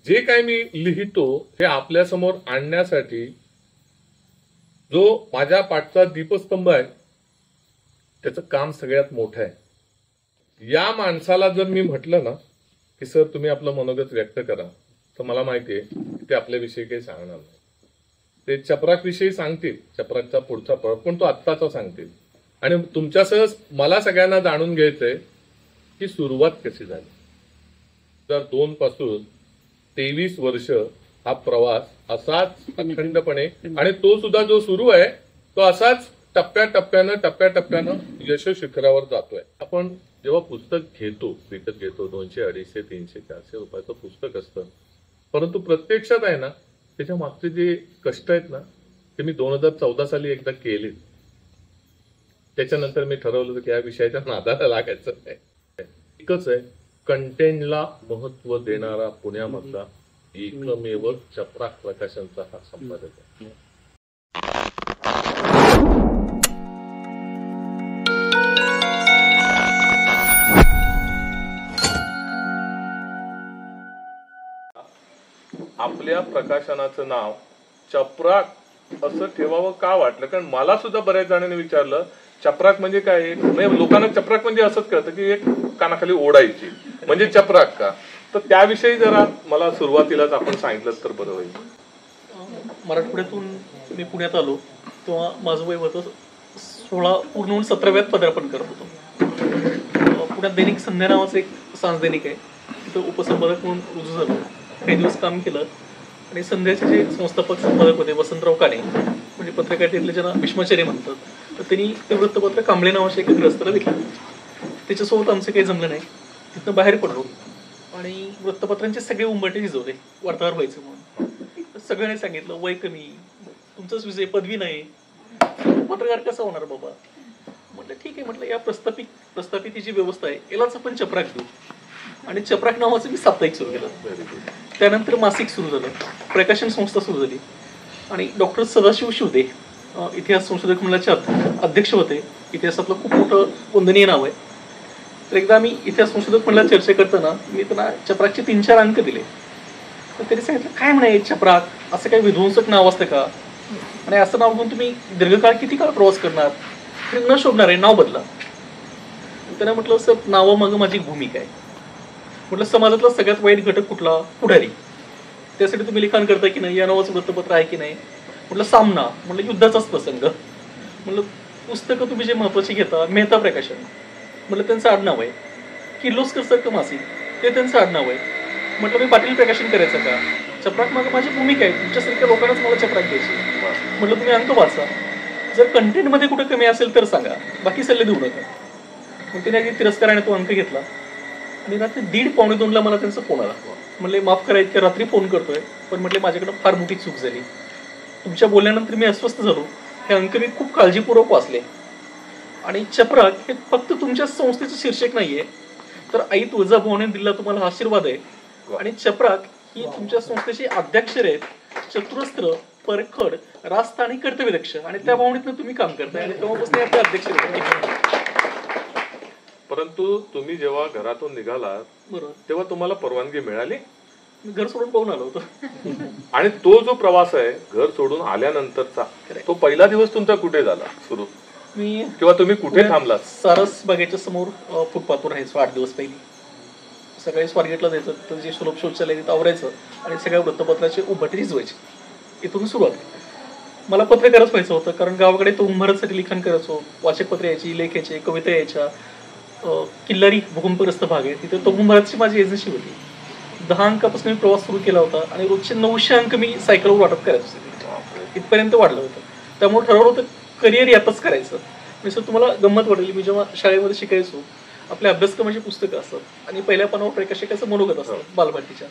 जे काही मी लिहितो हे आपल्या समोर आणण्यासाठी जो माझ्या पाठचा दीपस्तंभ आहे त्याचं काम सगळ्यात मोठं आहे। या माणसाला जर मी म्हटलं ना की सर तुम्ही आपलं मनोगत व्यक्त करा, तर मला माहिती आहे की ते आपल्याविषयी काही सांगणार नाही। ते चपराक विषयी सांगतील, चपराकचा पुढचा पळ, पण तो आत्ताचा सांगतील। आणि तुमच्यासह मला सगळ्यांना जाणून घ्यायचंय की सुरुवात कशी झाली। 2002 पासून 23 वर्ष हा प्रवास असाच अखंडपणे, आणि तो सुद्धा जो सुरू आहे तो असाच टप्प्याटप्प्यानं यश शिखरावर जातोय। आपण जेव्हा पुस्तक घेतो, विकत घेतो, 200, 250, 300, 400 रुपयाचं पुस्तक असतं, परंतु प्रत्यक्षात आहे ना त्याच्या मागचे जे कष्ट आहेत ना ते मी 2014 साली एकदा केले। त्याच्यानंतर मी ठरवलं की या विषयाच्या नादाला लागायचं नाही। एकच आहे, कंटेंटला महत्व देणारा पुण्यामधला एकमेव चपराक प्रकाशनचा हा संपादक आहे। आपल्या प्रकाशनाचं नाव चपराक असं ठेवावं का वाटलं, कारण मला सुद्धा बऱ्याच जणांनी विचारलं चपराक म्हणजे काय। म्हणजे लोकांना चपराक म्हणजे असंच कळतं की एक कानाखाली ओढायची म्हणजे चपराक का, तर त्याविषयी जरा मला सुरुवातीलाच आपण सांगितलं तर बरं होईल। मराठवाड्यातून मी पुण्यात आलो तेव्हा माझं वय होतं 16 पूर्ण होऊन 17व्यात पदार्पण करत होतो। पुण्यात दैनिक संध्या नावाचं एक सांस दैनिक आहे, तिथं उपसंपादक म्हणून रुजू झालो। काही दिवस काम केलं आणि संध्याचे जे संस्थापक संपादक होते वसंतराव काणे, म्हणजे पत्रकारितेतले ज्यांना भीष्माचार्य म्हणतात, तर त्यांनी ते वृत्तपत्र कांबळे नावाच्या एका ग्रस्ताला विकलं। त्याच्यासोबत आमचं काही जमलं नाही, तिथनं बाहेर पडलो आणि वृत्तपत्रांचे सगळे उंबरटे झिजवले वार्ताहर व्हायचं म्हणून। सगळ्यांनी सांगितलं वय कमी, तुमचंच विषय पदवी नाही, पत्रकार कसा होणार बाबा। म्हटलं ठीक आहे, म्हटलं या प्रस्थापित जी व्यवस्था आहे यालाच आपण चपराक देऊ, आणि चपराक नावाचं मी साप्ताहिक सुरू केलं। त्यानंतर मासिक सुरू झालं, प्रकाशन संस्था सुरू झाली, आणि डॉक्टर सदाशिव शिवदे इतिहास संशोधक मंडळाचे अध्यक्ष होते। इतिहासातलं खूप मोठं वंदनीय नाव आहे। तर एकदा आम्ही इतिहास संशोधक मंडळात चर्चा करताना मी त्यांना चपराकचे 3-4 अंक दिले, तर त्यांनी सांगितलं काय म्हणे चपराक असं काही विध्वंसक नाव असतं का, आणि असं नाव घेऊन तुम्ही दीर्घकाळ किती काळ प्रवास करणार, हे न शोभणार आहे, नाव बदला। त्यांना म्हटलं सर नावामागं माझी भूमिका आहे। म्हटलं समाजातला सगळ्यात वाईट घटक कुठला, पुढारी, त्यासाठी तुम्ही लिखाण करता की नाही, या नावाचं वृत्तपत्र आहे की नाही। म्हटलं सामना, म्हटलं युद्धाचाच प्रसंग। म्हटलं पुस्तकं तुम्ही जे महत्वाची घेता, मेहता प्रकाशन, म्हटलं त्यांचं आडनाव आहे। किर्लोस्कर सारखं मासिक, ते त्यांचं आडनाव आहे। म्हटलं मी पाटील प्रकाशन करायचं का, चपराक मागं माझी भूमिका आहे, तुमच्यासारख्या लोकांनाच मला चपराक द्यायची। म्हटलं तुम्ही अंक वाचा, जर कंटेंटमध्ये कुठं कमी असेल तर सांगा, बाकी सल्ले देऊ नका। मग त्याने अगदी तिरस्काराने तो अंक घेतला, आणि रात्री 1:30-1:45 मला त्यांचा फोन आला। म्हणले माफ करा इतक्या रात्री फोन करतोय, पण म्हटले माझ्याकडे फार मोठी चूक झाली, तुमच्या बोलण्यानंतर मी अस्वस्थ झालो, हे अंक मी खूप काळजीपूर्वक वाचले, आणि चपराक हे फक्त तुमच्या संस्थेचं शीर्षक नाहीये, तर आई तुळजाभवानी दिलेला तुम्हाला आशीर्वाद आहे, आणि चपराक ही तुमच्या संस्थेची आद्याक्षर आहेत, चतुरस्त्र, परखड, रास्त आणि कर्तव्यदक्ष, आणि त्या भावनेतनं तुम्ही काम करताय, आणि तेव्हापासून आपल्या अध्यक्ष आहेत। परंतु तुम्ही जेव्हा घरातून निघाला तेव्हा तुम्हाला परवानगी मिळाली? घर सोडून पाहून आलो होतो। आणि तो जो प्रवास आहे घर सोडून आल्यानंतरचा, तो पहिला दिवस तुमचा कुठे झाला सुरू, मी किंवा तुम्ही कुठे थांबलात? सारस बागेच्या समोर फुटपाथवर राहायचो 8 दिवस पहिली। सकाळी स्वारगेटला जायचं, तर जे सुलभ शौचालय तिथं आवरायचं, आणि सगळ्या वृत्तपत्राचे उंबरटे झिजवायचे। इथून सुरुवात। मला पत्रकारच व्हायचं होतं, कारण गावाकडे तो उंबरसाठी लिखाण करायचो, वाचकपत्र यायची, लेख यायचे, कविता यायच्या। किल्लारी भूकंपग्रस्त भाग आहे, तिथे तो उंबराची माझी एजन्सी होती। 10 अंकापासून मी प्रवास सुरू केला होता, आणि रोजचे 900 अंक मी सायकलवर वाटप करायचो, इथपर्यंत वाढलं होतं। त्यामुळे ठरवलं होतं करिअर यातच करायचं। मी सर तुम्हाला गंमत वाटेल, मी जेव्हा शाळेमध्ये शिकायचो, आपल्या अभ्यासक्रमाची पुस्तकं असतात, आणि पहिल्या पानावर प्रकाशकाचं मनोगत असतं बालभारतीच्या,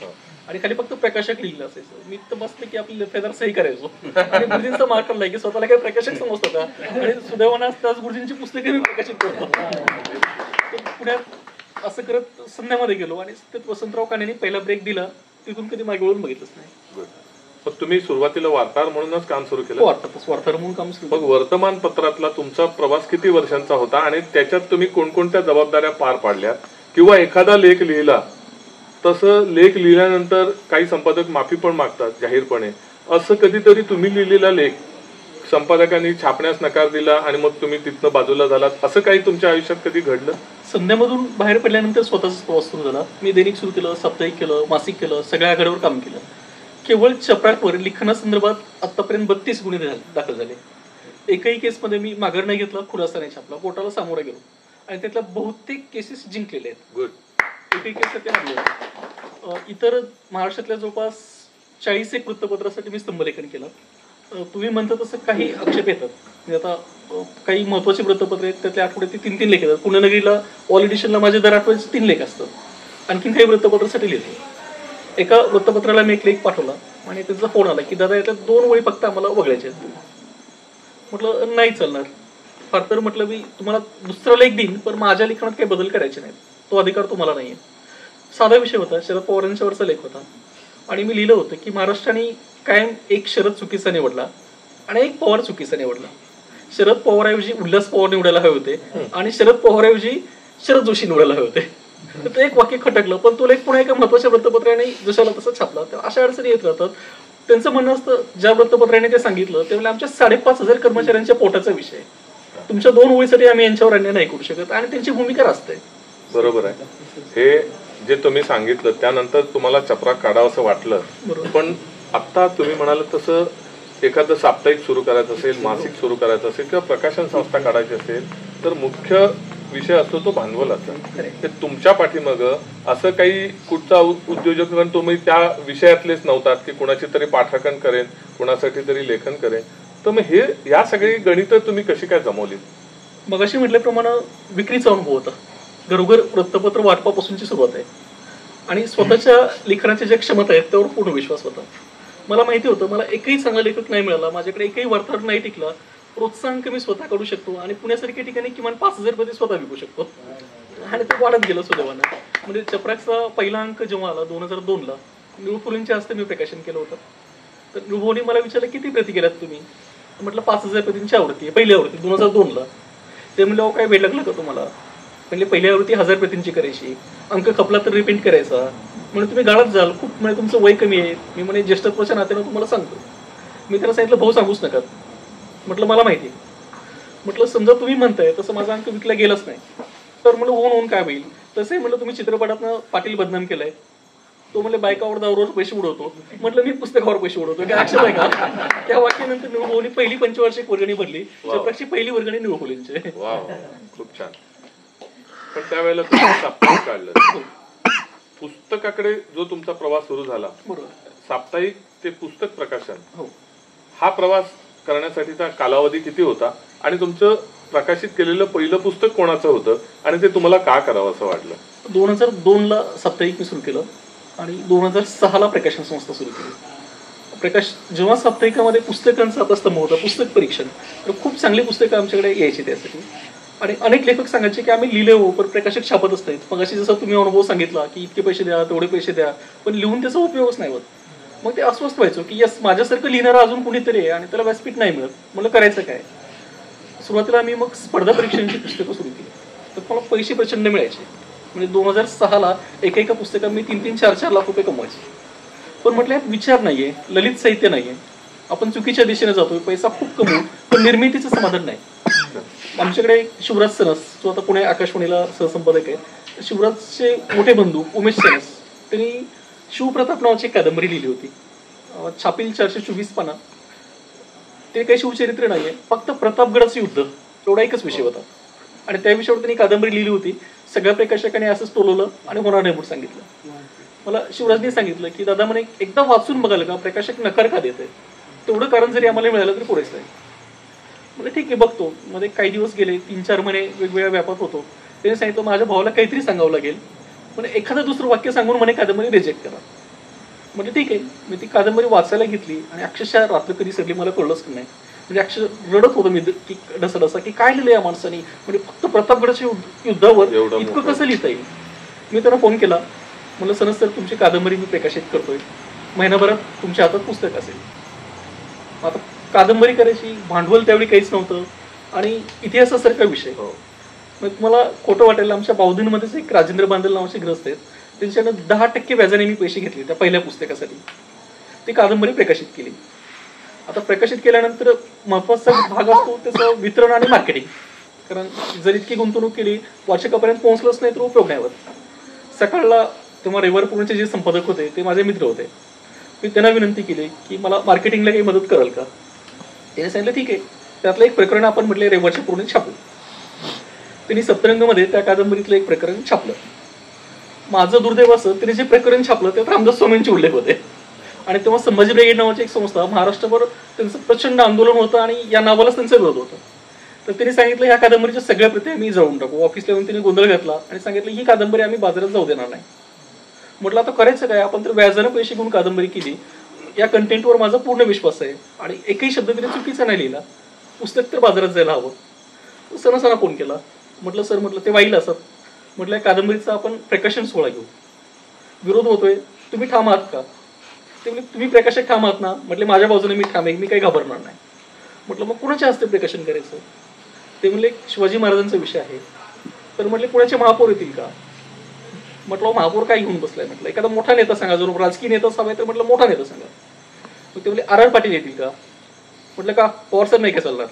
आणि खाली फक्त प्रकाशक लिहिलं असायचं। मी तर बसले की आपली फेदार सही करायचो, आणि गुरुजींचा मार्क काढलाय की स्वतःला काही प्रकाशक समजतं का, आणि सुदैवानं त्याच गुरुजींची पुस्तके मी प्रकाशित करतो। पुण्यात असं करत संध्यामध्ये गेलो, आणि तिथे वसंतराव काणेंनी पहिला ब्रेक दिला, तिथून कधी मागे वळून बघितलंच नाही। पण तुम्ही सुरुवातीला वार्ताहर म्हणूनच काम सुरू केलं? वार्ताहर म्हणून काम सुरू। मग वर्तमानपत्रातला तुमचा प्रवास किती वर्षांचा होता, आणि त्याच्यात तुम्ही कोणकोणत्या जबाबदाऱ्या पार पाडल्या, किंवा एखादा लेख लिहिला तसं लेख लिहिल्यानंतर काही संपादक माफी पण मागतात जाहीरपणे. असं कधीतरी तुम्ही लिहिलेला लेख संपादकांनी छापण्यास नकार दिला आणि मग तुम्ही तिथनं बाजूला झालात, असं काही तुमच्या आयुष्यात कधी घडलं? संध्यामधून बाहेर पडल्यानंतर स्वतःच प्रवास सुरू झाला. मी दैनिक सुरू केलं, साप्ताहिक केलं, मासिक केलं, सगळ्या आघाड्यावर काम केलं. केवळ चपराकवर लिखाणासंदर्भात आतापर्यंत 32 गुन्हे दाखल झाले. एकही केसमध्ये मी माघार नाही घेतला, खुलासा नाही छापला, कोर्टाला सामोरा गेलो आणि त्यातल्या बहुतेक केसेस जिंकलेले आहेत. गुड. एकही केस ते हरले. इतर महाराष्ट्रातल्या जवळपास 40 वृत्तपत्रासाठी मी स्तंभलेखन केलं. तुम्ही म्हणता तसं काही आक्षेप येतात. म्हणजे आता काही महत्वाची वृत्तपत्र आहेत, त्यातल्या आठवड्यात 3 लेख येतात. पुण्यनगरीला ऑल एडिशनला माझे दर आठवड्याचे 3 लेख असतात. आणखीन काही वृत्तपत्रासाठी लिहितो. एका वृत्तपत्राला मी एक लेख पाठवला आणि त्यांचा फोन आला की दादा यातल्या 2 ओळी फक्त आम्हाला वगळायचे आहेत. म्हटलं नाही चालणार. फार तर म्हटलं मी तुम्हाला दुसरा लेख देईन, पण माझ्या लिखाणात काही बदल करायचे नाहीत, तो अधिकार तुम्हाला नाहीये. साधा विषय होता, शरद पवारांच्यावरचा लेख होता आणि मी लिहिलं होतं की महाराष्ट्राने कायम एक शरद चुकीचा निवडला आणि एक पवार चुकीचा निवडला. शरद पवारऐवजी उल्हास पवार निवडायला हवे होते आणि शरद पवारऐवजी शरद जोशी निवडायला हवे होते. तर ते एक वाक्य खटकलं, पण तो लेख पुन्हा एका महत्वाच्या वृत्तपत्राने जशाला तसं छापला. तर अशा अडचणी येत राहतात. त्यांचं म्हणणं असतं ज्या वृत्तपत्राने ते सांगितलं त्यावेळेला आमच्या 5,500 कर्मचाऱ्यांच्या पोटाचा विषय, तुमच्या 2 ओळीसाठी आम्ही यांच्यावर अन्याय नाही करू शकत आणि त्यांची भूमिका रासते. बरोबर आहे. हे जे तुम्ही सांगितलं त्यानंतर तुम्हाला चपराक काढावं असं वाटलं, पण आता तुम्ही म्हणाल तसं एखादं साप्ताहिक सुरू करायचं असेल, मासिक सुरू करायचं असेल किंवा प्रकाशन संस्था काढायची असेल तर मुख्य विषय असतो तो भांडवलाचा. ते तुमच्या पाठीमागं असं काही कुठचा उद्योजक तुम्ही त्या विषयातलेच नव्हतात की कुणाची तरी पाठराखण करेन, कुणासाठी तरी लेखन करेन, तर मग हे या सगळी गणित तुम्ही कशी काय जमवली? मगाशी म्हटल्याप्रमाणे विक्रीचा अनुभव होता. घरोघर वृत्तपत्र वाटपापासूनची सुरुवात आहे आणि स्वतःच्या लेखनाच्या ज्या क्षमता आहेत त्यावर पूर्ण विश्वास होता. मला माहिती होतं मला एकही चांगला लेखक नाही मिळाला, माझ्याकडे एकही वार्ताहर नाही टिकला, प्रोत्साहन मी स्वतः काढू शकतो आणि पुण्यासारख्या ठिकाणी किमान 5,000 रुपये स्वतः विकू शकतो आणि ते वाढत गेलं सुदैवानं. म्हणजे चपराकचा पहिला अंक जेव्हा आला 2002ला निळू फुलेंच्या हस्ते मी प्रकाशन केलं होतं. तर निळूभाऊनी मला विचारलं किती प्रती केल्यात तुम्ही? म्हटलं 5,000 प्रतींची आवृत्ती आहे, पहिली आवृत्ती 2002ला. ते म्हणलं अहो काय वेळ लागला का तुम्हाला? म्हणजे पहिली आवृत्ती 1,000 प्रतींची करायची, अंक खपला तर रिप्रिंट करायचा. म्हणजे तुम्ही गाळत जाल खूप, म्हणजे तुमचं वय कमी आहे. मी म्हणे ज्येष्ठत्वाच्या नात्यानं तुम्हाला सांगतो. मी त्याला सांगितलं भाऊ सांगूच नका. म्हटलं मला माहिती. म्हटलं समजा तुम्ही म्हणताय तसं माझा अंक विकला गेलाच नाही तर म्हणलं होऊन काय होईल? तसंही म्हटलं तुम्ही चित्रपटातनं पाटील बदनाम केलाय, तो म्हणले बायकावर दारूवर पैसे उडवतो. म्हटलं मी पुस्तकावर पैसे उडवतो, काय आक्षेप आहे का? त्या वाक्यानंतर निळूभाऊनी पहिली पंचवार्षिक वर्गणी भरली. चपराकची पहिली वर्गणी निळूभाऊंची. खूप छान. पण त्यावेळेला तुम्ही साप्ताहिक काढलं. पुस्तकाकडे जो तुमचा प्रवास सुरू झाला, साप्ताहिक ते पुस्तक प्रकाशन, हा प्रवास करण्यासाठीचा कालावधी किती होता आणि तुमचं प्रकाशित केलेलं पहिलं पुस्तक कोणाचं होतं आणि ते तुम्हाला का करावं असं वाटलं? 2002ला साप्ताहिक मी सुरू केलं आणि 2006ला प्रकाशन संस्था सुरू केली. जेव्हा साप्ताहिकामध्ये पुस्तकांचा आता स्तंभ होता, पुस्तक परीक्षण, तर खूप चांगली पुस्तकं आमच्याकडे यायची त्यासाठी. आणि अनेक लेखक सांगायचे की आम्ही लिहिले हो पण प्रकाशक छापतच नाहीत. मग अशी जसं तुम्ही अनुभव सांगितला की इतके पैसे द्या तेवढे पैसे द्या, पण लिहून त्याचा उपयोगच नाही होत. मग ते अस्वस्थ व्हायचो की यस माझ्यासारखं लिहिणारा अजून कुणीतरी आहे आणि त्याला व्यासपीठ नाही मिळत, मला करायचं काय? सुरुवातीला आम्ही मग स्पर्धा परीक्षांची पुस्तकं सुरू केली. तर मला पैसे प्रचंड मिळायचे. म्हणजे 2006ला एका पुस्तकात मी 3-4 लाख रुपये कमवायचे. पण म्हटलं यात विचार नाहीये, ललित साहित्य नाहीये, आपण चुकीच्या दिशेने जातोय, पैसा खूप कमवू पण निर्मितीचं समाधान नाही. आमच्याकडे शिवराज सनस, जो आता पुणे आकाशवाणीला सहसंपादक आहे, शिवराजचे मोठे बंधू उमेश सनस, त्यांनी शिवप्रताप नावाची कादंबरी लिहिली होती. छापील 424 पाना. ते काही शिवचरित्र नाहीये, फक्त प्रतापगडाचं युद्ध एवढा एकच विषय होता आणि त्या विषयावर त्यांनी कादंबरी लिहिली होती. सगळ्या प्रकाशकांनी असंच टोलवलं आणि होणार नाही म्हणून सांगितलं. मला शिवराजने सांगितलं की दादा म्हणे एकदा वाचून बघाल का प्रकाशक नकार का देत आहे, तेवढं कारण जरी आम्हाला मिळालं तरी पुरेसं आहे. म्हणजे ठीक आहे बघतो. मध्ये काही दिवस गेले, 3-4 महिने वेगवेगळ्या व्यापात होतो. त्याने सांगितलं माझ्या भावाला काहीतरी सांगावं लागेल, म्हणजे एखादं दुसरं वाक्य सांगून म्हणे कादंबरी रिजेक्ट करा. म्हणजे ठीक आहे, मी ती कादंबरी वाचायला घेतली आणि अक्षरशः रात्र कधी सरली मला कळलंच नाही. म्हणजे अक्षर रडत होतो मी की ढसा की काय लिहिलं या माणसाने, म्हणजे फक्त प्रतापगडाच्या युद्धावर इतकं कसं लिहिता येईल. मी त्यांना फोन केला, म्हणलं सनस सर तुमची कादंबरी मी प्रकाशित करतोय, महिनाभरात तुमच्या हातात पुस्तक असेल. आता कादंबरी करायची भांडवल त्यावेळी काहीच नव्हतं आणि इतिहासासारखा विषय. मग तुम्हाला खोटं वाटायला आमच्या बावधीनमध्येच एक राजेंद्र बांदल नावाचे ग्रस्त आहेत, त्यांच्याकडनं 10% व्याजाने मी पैसे घेतले त्या पहिल्या पुस्तकासाठी. ती कादंबरी प्रकाशित केली. आता प्रकाशित केल्यानंतर महत्वाचा भाग असतो त्याचं वितरण आणि मार्केटिंग. कारण जर इतकी गुंतवणूक केली वाचकापर्यंत पोहोचलंच नाही तर उपयोग नाही होत. सकाळला तेव्हा रविवार पूर्णचे जे संपादक होते ते माझे मित्र होते. मी त्यांना विनंती केली की मला मार्केटिंगला काही मदत कराल का. त्याने सांगितलं ठीक आहे. त्यातलं एक प्रकरण आपण म्हटले रविवारच्या पूर्ण छापू. त्यांनी सप्तरंगमध्ये त्या कादंबरीतलं एक प्रकरण छापलं. माझं दुर्दैव असं त्यांनी जे प्रकरण छापलं त्यात रामदास स्वामींचे उल्लेख होते. आणि तेव्हा संभाजी ब्रिगेड नावाची एक संस्था महाराष्ट्रभर त्यांचं प्रचंड आंदोलन होतं आणि या नावालाच त्यांचा विरोध होता. तर त्यांनी सांगितलं ह्या कादंबरीच्या सगळ्या प्रती आम्ही जळून टाकू. ऑफिसला येऊन त्यांनी गोंधळ घातला आणि सांगितलं ही कादंबरी आम्ही बाजारात जाऊ देणार नाही. म्हटलं आता करायचं काय, आपण तर व्याजानं पैसे घेऊन कादंबरी केली. या कंटेंटवर माझा पूर्ण विश्वास आहे आणि एकही शब्द तिने चुकीचा नाही लिहिला. पुस्तक तर बाजारात जायला हवं. सणासणा फोन केला. म्हटलं सर म्हटलं ते वाईल असत. म्हटलं या कादंबरीचा आपण प्रकाशन सोहळा घेऊ. विरोध होतोय, तुम्ही ठाम आहात का. ते म्हणजे तुम्ही प्रकाशक ठाम आहात ना. म्हटले माझ्या बाजूने मी ठाम आहे, मी काही घाबरणार नाही. म्हटलं मग कुणाच्या हस्ते प्रकाशन करायचं. ते म्हणले शिवाजी महाराजांचा विषय आहे. तर म्हटले पुण्याचे महापौर येतील का. म्हटलं महापौर काय घेऊन बसलाय. म्हटलं एखादा मोठा नेता सांगा. जर राजकीय नेता हवाय तर म्हटलं मोठा नेता सांगा. मग ते म्हणले आर पाटील येतील का. म्हटलं का पवार साहेब नाही का चालणार.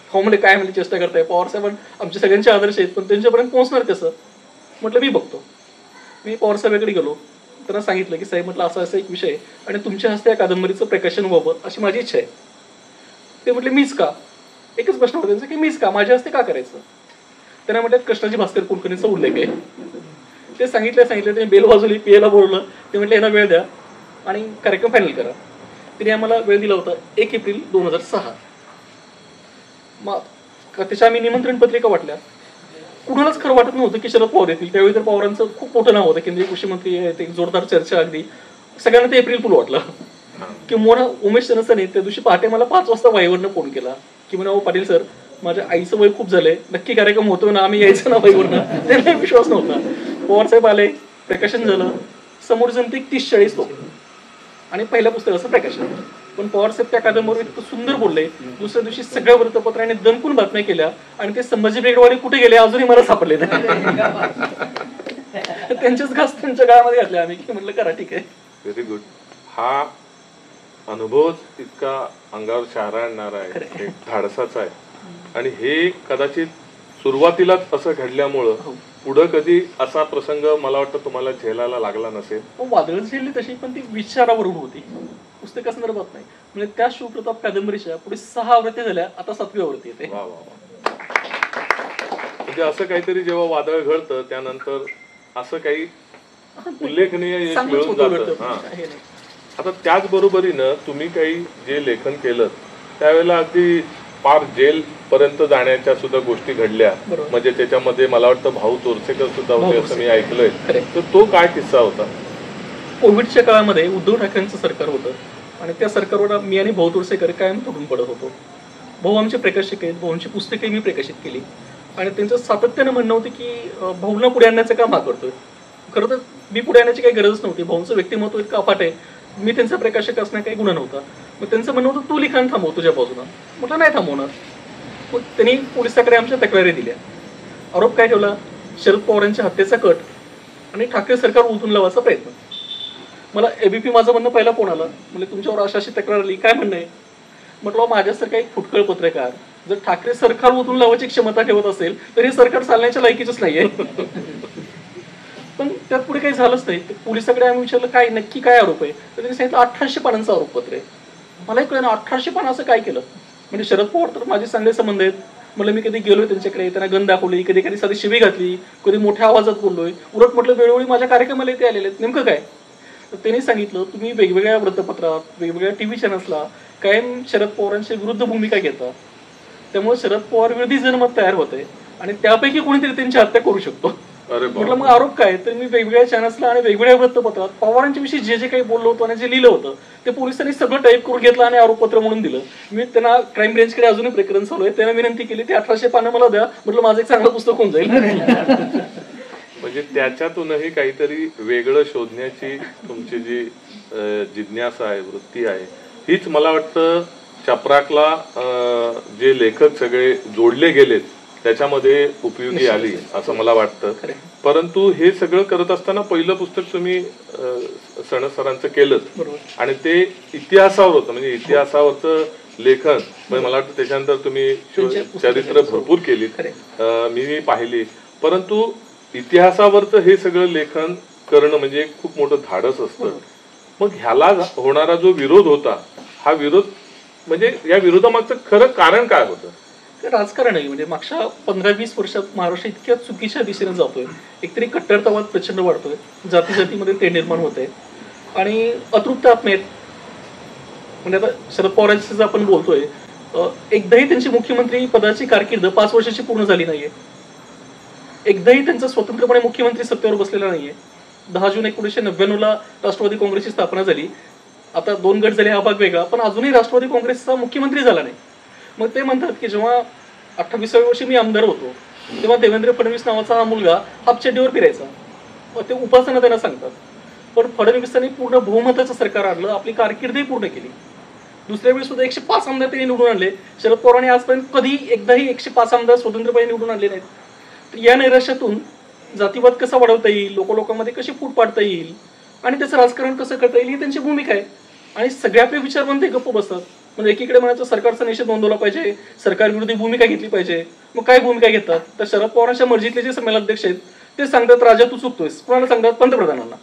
हो म्हणजे काय म्हणजे चेष्टा करताय. पवार साहेब आमचे सगळ्यांचे आदर्श आहेत पण त्यांच्यापर्यंत पोहोचणार कसं. म्हटलं मी बघतो. मी पवार साहेबांकडे गेलो. त्यांना सांगितलं की साहेब म्हटलं असा एक विषय आणि तुमच्या हस्ते या कादंबरीचं प्रकाशन व्हावं अशी माझी इच्छा आहे. ते म्हटले मीच का. एकच प्रश्न होता त्यांचा की मीच का, माझ्या हस्ते का करायचं. त्यांना म्हटलं कृष्णाजी भास्कर कुलकर्णीचा उल्लेख आहे. ते सांगितलं त्यांनी बेल वाजवली. पियाला बोलवलं. ते म्हटलं यांना वेळ द्या आणि कार्यक्रम फायनल करा. तिने आम्हाला वेळ दिला होता 1 एप्रिल 2006. मग त्याच्या आम्ही निमंत्रण पत्रिका वाटल्या. कुणालाच खरं वाटत नव्हतं की शरद पवार येतील. त्यावेळी तर पवारांचं खूप मोठं नाव होतं. केंद्रीय कृषी मंत्री आहेत, एक जोरदार चर्चा. अगदी सगळ्यांना ते एप्रिल फुल वाटलं. की मोना उमेश सनसने त्या दिवशी पहाटे मला 5 वाजता वाईवरनं फोन केला की म्हणा पाटील सर माझ्या आईचं वय खूप झालंय, नक्की कार्यक्रम होतो ना, आम्ही यायचं ना वाईवरनं. त्यांना विश्वास नव्हता. पवार साहेब आले, प्रकाशन झालं. समोर जमते 30-40 लोक आणि पहिल्या पुस्तकाचं प्रकाशन. पण पवार साहेब त्या कादंबरीवर इतकं सुंदर बोलले. दुसऱ्या दिवशी सगळ्या वृत्तपत्रांनी दणकून बातम्या केल्या आणि ते संभाजी ब्रिगेडवाले कुठे गेले अजूनही मला सापडले नाही. त्यांच्याच घास त्यांच्या गाळामध्ये घातले आम्ही की म्हटलं करा ठीक आहे. Very good. हा अनुभवच इतका अंगावर शहारा आणणारा आहे, धाडसाचा आहे. आणि हे कदाचित सुरुवातीलाच असं घडल्यामुळं पुढं कधी असा प्रसंग मला वाटतं तुम्हाला झेलायला लागला नसेल. वादळ झेलली तशी पण ती विचारावरून होती, पुस्तकासंदर्भात नाही. म्हणजे त्या शिवप्रताप कादंबरीच्या पुढे 6 आवृत्ती झाल्या, आता 7वी आवृत्ती येते. वा वा वा. म्हणजे असं काहीतरी जेव्हा वादळ घडतं त्यानंतर असं काही उल्लेखनीय यश मिळून जातं. आता त्याचबरोबरीनं तुम्ही काही जे लेखन केलं त्यावेळेला अगदी पार जेल पर्यंत जाण्याच्या सुद्धा गोष्टी घडल्या. म्हणजे त्याच्यामध्ये मला वाटतं भाऊ तोरसेकर सुद्धा होते असं मी ऐकलंय. तर तो काय किस्सा होता. कोविडच्या काळामध्ये उद्धव ठाकरेंचं सरकार होतं आणि त्या सरकारवर मी आणि भाऊ तोरसेकर कायम तुटून पडत होतो. भाऊ आमचे प्रकाशक आहेत, भाऊंची पुस्तके मी प्रकाशित केली आणि त्यांचं सातत्यानं म्हणणं होतं की भाऊंना पुढे आणण्याचं काम हा करतोय. खरं तर मी पुढे आणण्याची काही गरजच नव्हती. भाऊंचं व्यक्तिमत्व इतकं अफाट आहे, मी त्यांचा प्रकाशक असणं काही गुन्हा नव्हता. मग त्यांचं म्हणणं होतं तू लिखाण थांबव तुझ्या बाजूनं. म्हटलं नाही थांबवणार. मग त्यांनी पोलिसाकडे आमच्या तक्रारी दिल्या. आरोप काय ठेवला, शरद पवारांच्या हत्येचा कट आणि ठाकरे सरकार उलटून लावायचा प्रयत्न. मला एबीपी माझं म्हणणं पहिला फोन आला. म्हणजे तुमच्यावर अशी तक्रार आली, काय म्हणणं आहे. म्हटलं माझ्यासारखा एक फुटकळ पत्रकार जर ठाकरे सरकार उलटून लावायची क्षमता ठेवत असेल तर हे सरकार चालण्याच्या लायकीचंच नाहीये. पण त्यात पुढे काही झालंच नाही. पोलिसाकडे आम्ही विचारलं काय नक्की काय आरोप आहे. तर त्यांनी सांगितलं 1800 पानांचं आरोपपत्र आहे. मलाही कळलं 1800 पानं असं काय केलं. म्हणजे शरद पवार तर माझे चांगले संबंध आहेत. मला मी कधी गेलोय त्यांच्याकडे, त्यांना गन दाखवली, कधी कधी साधी शिवी घातली, कधी मोठ्या आवाजात बोललोय. उलट म्हटलं वेळोवेळी माझ्या कार्यक्रमाला ते आलेले आहेत, नेमकं काय. तर त्यांनी सांगितलं तुम्ही वेगवेगळ्या वृत्तपत्रात वेगवेगळ्या टीव्ही चॅनल्सला कायम शरद पवारांच्या विरुद्ध भूमिका घेता, त्यामुळे शरद पवार विरोधी जनमत तयार होते आणि त्यापैकी कोणीतरी त्यांची हत्या करू शकतो. म्हटलं मग आरोप काय. तर मी वेगवेगळ्या चॅनल्सला आणि वेगवेगळ्या वृत्तपत्रात पवारांच्या विषयी जे जे काही बोललो होतो आणि जे लिहिलं होतं ते पोलिसांनी सगळं टाईप करून घेतलं आणि आरोपपत्र म्हणून दिलं. मी त्यांना क्राईम ब्रँचकडे अजूनही प्रकरण चालू आहे, त्यांना विनंती केली ते 1800 पानं मला द्या. म्हटलं माझं एक चांगलं पुस्तक होऊन जाईल. म्हणजे त्याच्यातूनही काहीतरी वेगळं शोधण्याची तुमची जी जिज्ञासा आहे, वृत्ती आहे, हीच मला वाटतं चपराकला जे लेखक सगळे जोडले गेलेत त्याच्यामध्ये उपयोगी आली असं मला वाटतं. परंतु हे सगळं करत असताना पहिलं पुस्तक तुम्ही सण सरांचं केलं आणि ते इतिहासावर होतं, म्हणजे इतिहासावरचं लेखन. म्हणजे मला वाटतं त्याच्यानंतर तुम्ही चरित्र भरपूर केलीत, मी पाहिली. परंतु इतिहासावरचं हे सगळं लेखन करणं म्हणजे खूप मोठं धाडस असतं. मग ह्याला होणारा जो विरोध होता, हा विरोध म्हणजे या विरोधामागचं खरं कारण काय होतं? राजकारण आहे. म्हणजे मागच्या 15-20 वर्षात महाराष्ट्र इतक्या चुकीच्या दिशेने जातोय. एकतरी कट्टरतावाद प्रचंड वाढतोय, जाती जातीमध्ये ते निर्माण होत आहे आणि अतृप्त आत्मे आहेत. म्हणजे आता शरद पवारांची जर आपण बोलतोय, एकदाही त्यांची मुख्यमंत्री पदाची कारकीर्द 5 वर्षाची पूर्ण झाली नाहीये. एकदाही त्यांचा स्वतंत्रपणे मुख्यमंत्री सत्तेवर बसलेला नाहीये. 10 जून 1999 राष्ट्रवादी काँग्रेसची स्थापना झाली. आता 2 गट झाले, हा भाग वेगळा, पण अजूनही राष्ट्रवादी काँग्रेसचा मुख्यमंत्री झाला नाही. मग ते म्हणतात की जेव्हा 28व्या वर्षी मी आमदार होतो तेव्हा देवेंद्र फडणवीस नावाचा हा मुलगा हापचड्डीवर फिरायचा. ते उपासना त्यांना सांगतात. पण फडणवीसांनी पूर्ण बहुमताचं सरकार आणलं, आपली कारकिर्दही पूर्ण केली. दुसऱ्या वेळी सुद्धा 105 आमदार त्यांनी निवडून आणले. शरद पवारांनी आजपर्यंत कधी एकदाही 105 आमदार स्वतंत्रपणे निवडून आणले नाहीत. तर या नैराश्यातून जातीवाद कसा वाढवता येईल, लोकांमध्ये कशी फूट पाडता येईल आणि त्याचं राजकारण कसं करता येईल, ही त्यांची भूमिका आहे. आणि सगळे आपले विचारवंत गप्प बसतात. म्हणजे एकीकडे म्हणायचं सरकारचा निषेध नोंदवला पाहिजे, सरकारविरोधी भूमिका घेतली पाहिजे. मग काय भूमिका घेतात? तर शरद पवारांच्या मर्जीतले जे संमेलनाध्यक्ष आहेत ते सांगतात राजा तू चुकतोयस, कोणाला सांगतात? पंतप्रधानांना.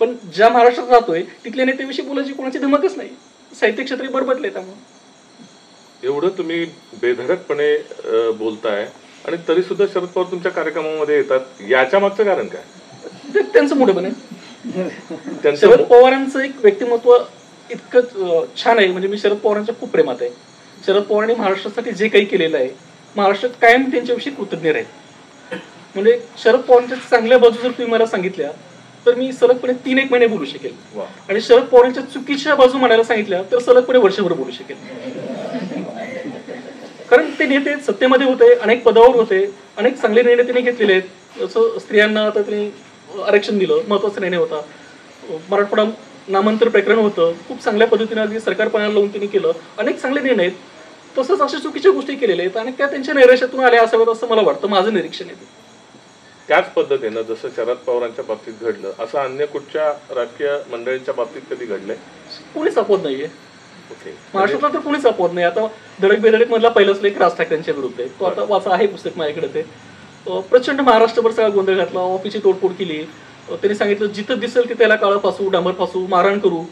पण ज्या महाराष्ट्रात राहतोय तिथल्या नेत्याविषयी बोलायची कोणाची धमकच नाही. साहित्य क्षेत्र बरबटले. त्यामुळे एवढं तुम्ही बेधडकपणे बोलताय आणि तरी सुद्धा शरद पवार तुमच्या कार्यक्रमामध्ये येतात, याच्या मागचं कारण काय? त्यांचं मोठेपण आहे. शरद पवारांचं एक व्यक्तिमत्व इतकं छान आहे. म्हणजे मी शरद पवारांच्या खूप प्रेमात आहे. शरद पवारांनी महाराष्ट्रासाठी जे काही केलेलं आहे, महाराष्ट्र कायम त्यांच्याविषयी कृतज्ञ राहील. म्हणजे शरद पवारांच्या चांगल्या बाजू जर तुम्ही मला सांगितल्या तर मी सलगपणे 3-1 महिने बोलू शकेल. आणि शरद पवारांच्या चुकीच्या बाजू म्हणायला सांगितल्या तर सलगपणे वर्षभर बोलू शकेल. कारण ते नेते सत्तेमध्ये होते, अनेक पदावर होते, अनेक चांगले निर्णय त्यांनी घेतलेले आहेत. जसं स्त्रियांना आता त्यांनी आरक्षण दिलं, महत्वाचा निर्णय होता. मराठवाडा नामांतर प्रकरण होतं, खूप चांगल्या पद्धतीने अगदी सरकार पणाला लावून त्यांनी केलं. अनेक चांगले निर्णय आहेत. तसंच अशा चुकीच्या गोष्टी केलेल्या आहेत आणि त्या त्यांच्या नैराश्यातून आल्या असाव्यात असं मला वाटतं. माझं निरीक्षण आहे. त्याच पद्धतीनं जसं शरद पवारांच्या बाबतीत घडलं असं अन्य कुठच्या राजकीय मंडळींच्या बाबतीत कधी घडलंय? कोणीच अपवाद नाहीये. महाराष्ट्रातला तर कोणीच अपवाद नाही. आता धडक बेधडक मधला पहिलाच लेख राज ठाकरेंच्या विरुद्ध आहे. तो आता वाचा आहे पुस्तक माझ्याकडे. ते प्रचंड महाराष्ट्रभर सगळा गोंधळ घातला, ऑफिसची तोडफोड केली. त्यांनी सांगितलं जिथं दिसेल की त्याला काळं फासू, डांबर फासू, मारहाण करू.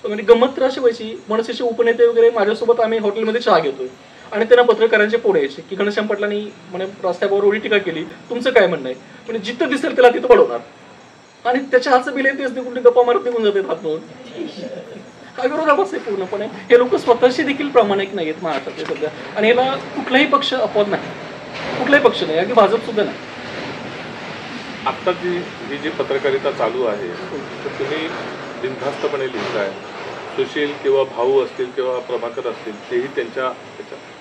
म्हणजे गंमत तर अशी व्हायची, मनसेचे उपनेते वगैरे माझ्यासोबत आम्ही हॉटेलमध्ये चहा घेतोय आणि त्यांना पत्रकारांचे पोळे यायचे की घनश्याम पाटलांनी म्हणे रस्त्यावर एवढी टीका केली, तुमचं काय म्हणणं आहे? म्हणजे जिथं दिसेल त्याला तिथं पडवणार आणि त्याच्या हातचं बिल आहे तेच निघून गप्पा मारत निघून जातात हात म्हणून. हा विरोधाभास आहे पूर्णपणे. हे लोक स्वतःशी देखील प्रामाणिक नाही आहेत महाराष्ट्रातले सध्या. आणि याला कुठलाही पक्ष अपवाद नाही, कुठलाही पक्ष नाही, अगदी भाजप सुद्धा नाही. आता ही जी पत्रकारिता चालू आहे तर तुम्ही बिनधास्तपणे लिहिताय. सुशील किंवा भाऊ असतील किंवा प्रभाकर असतील तेही त्यांच्या,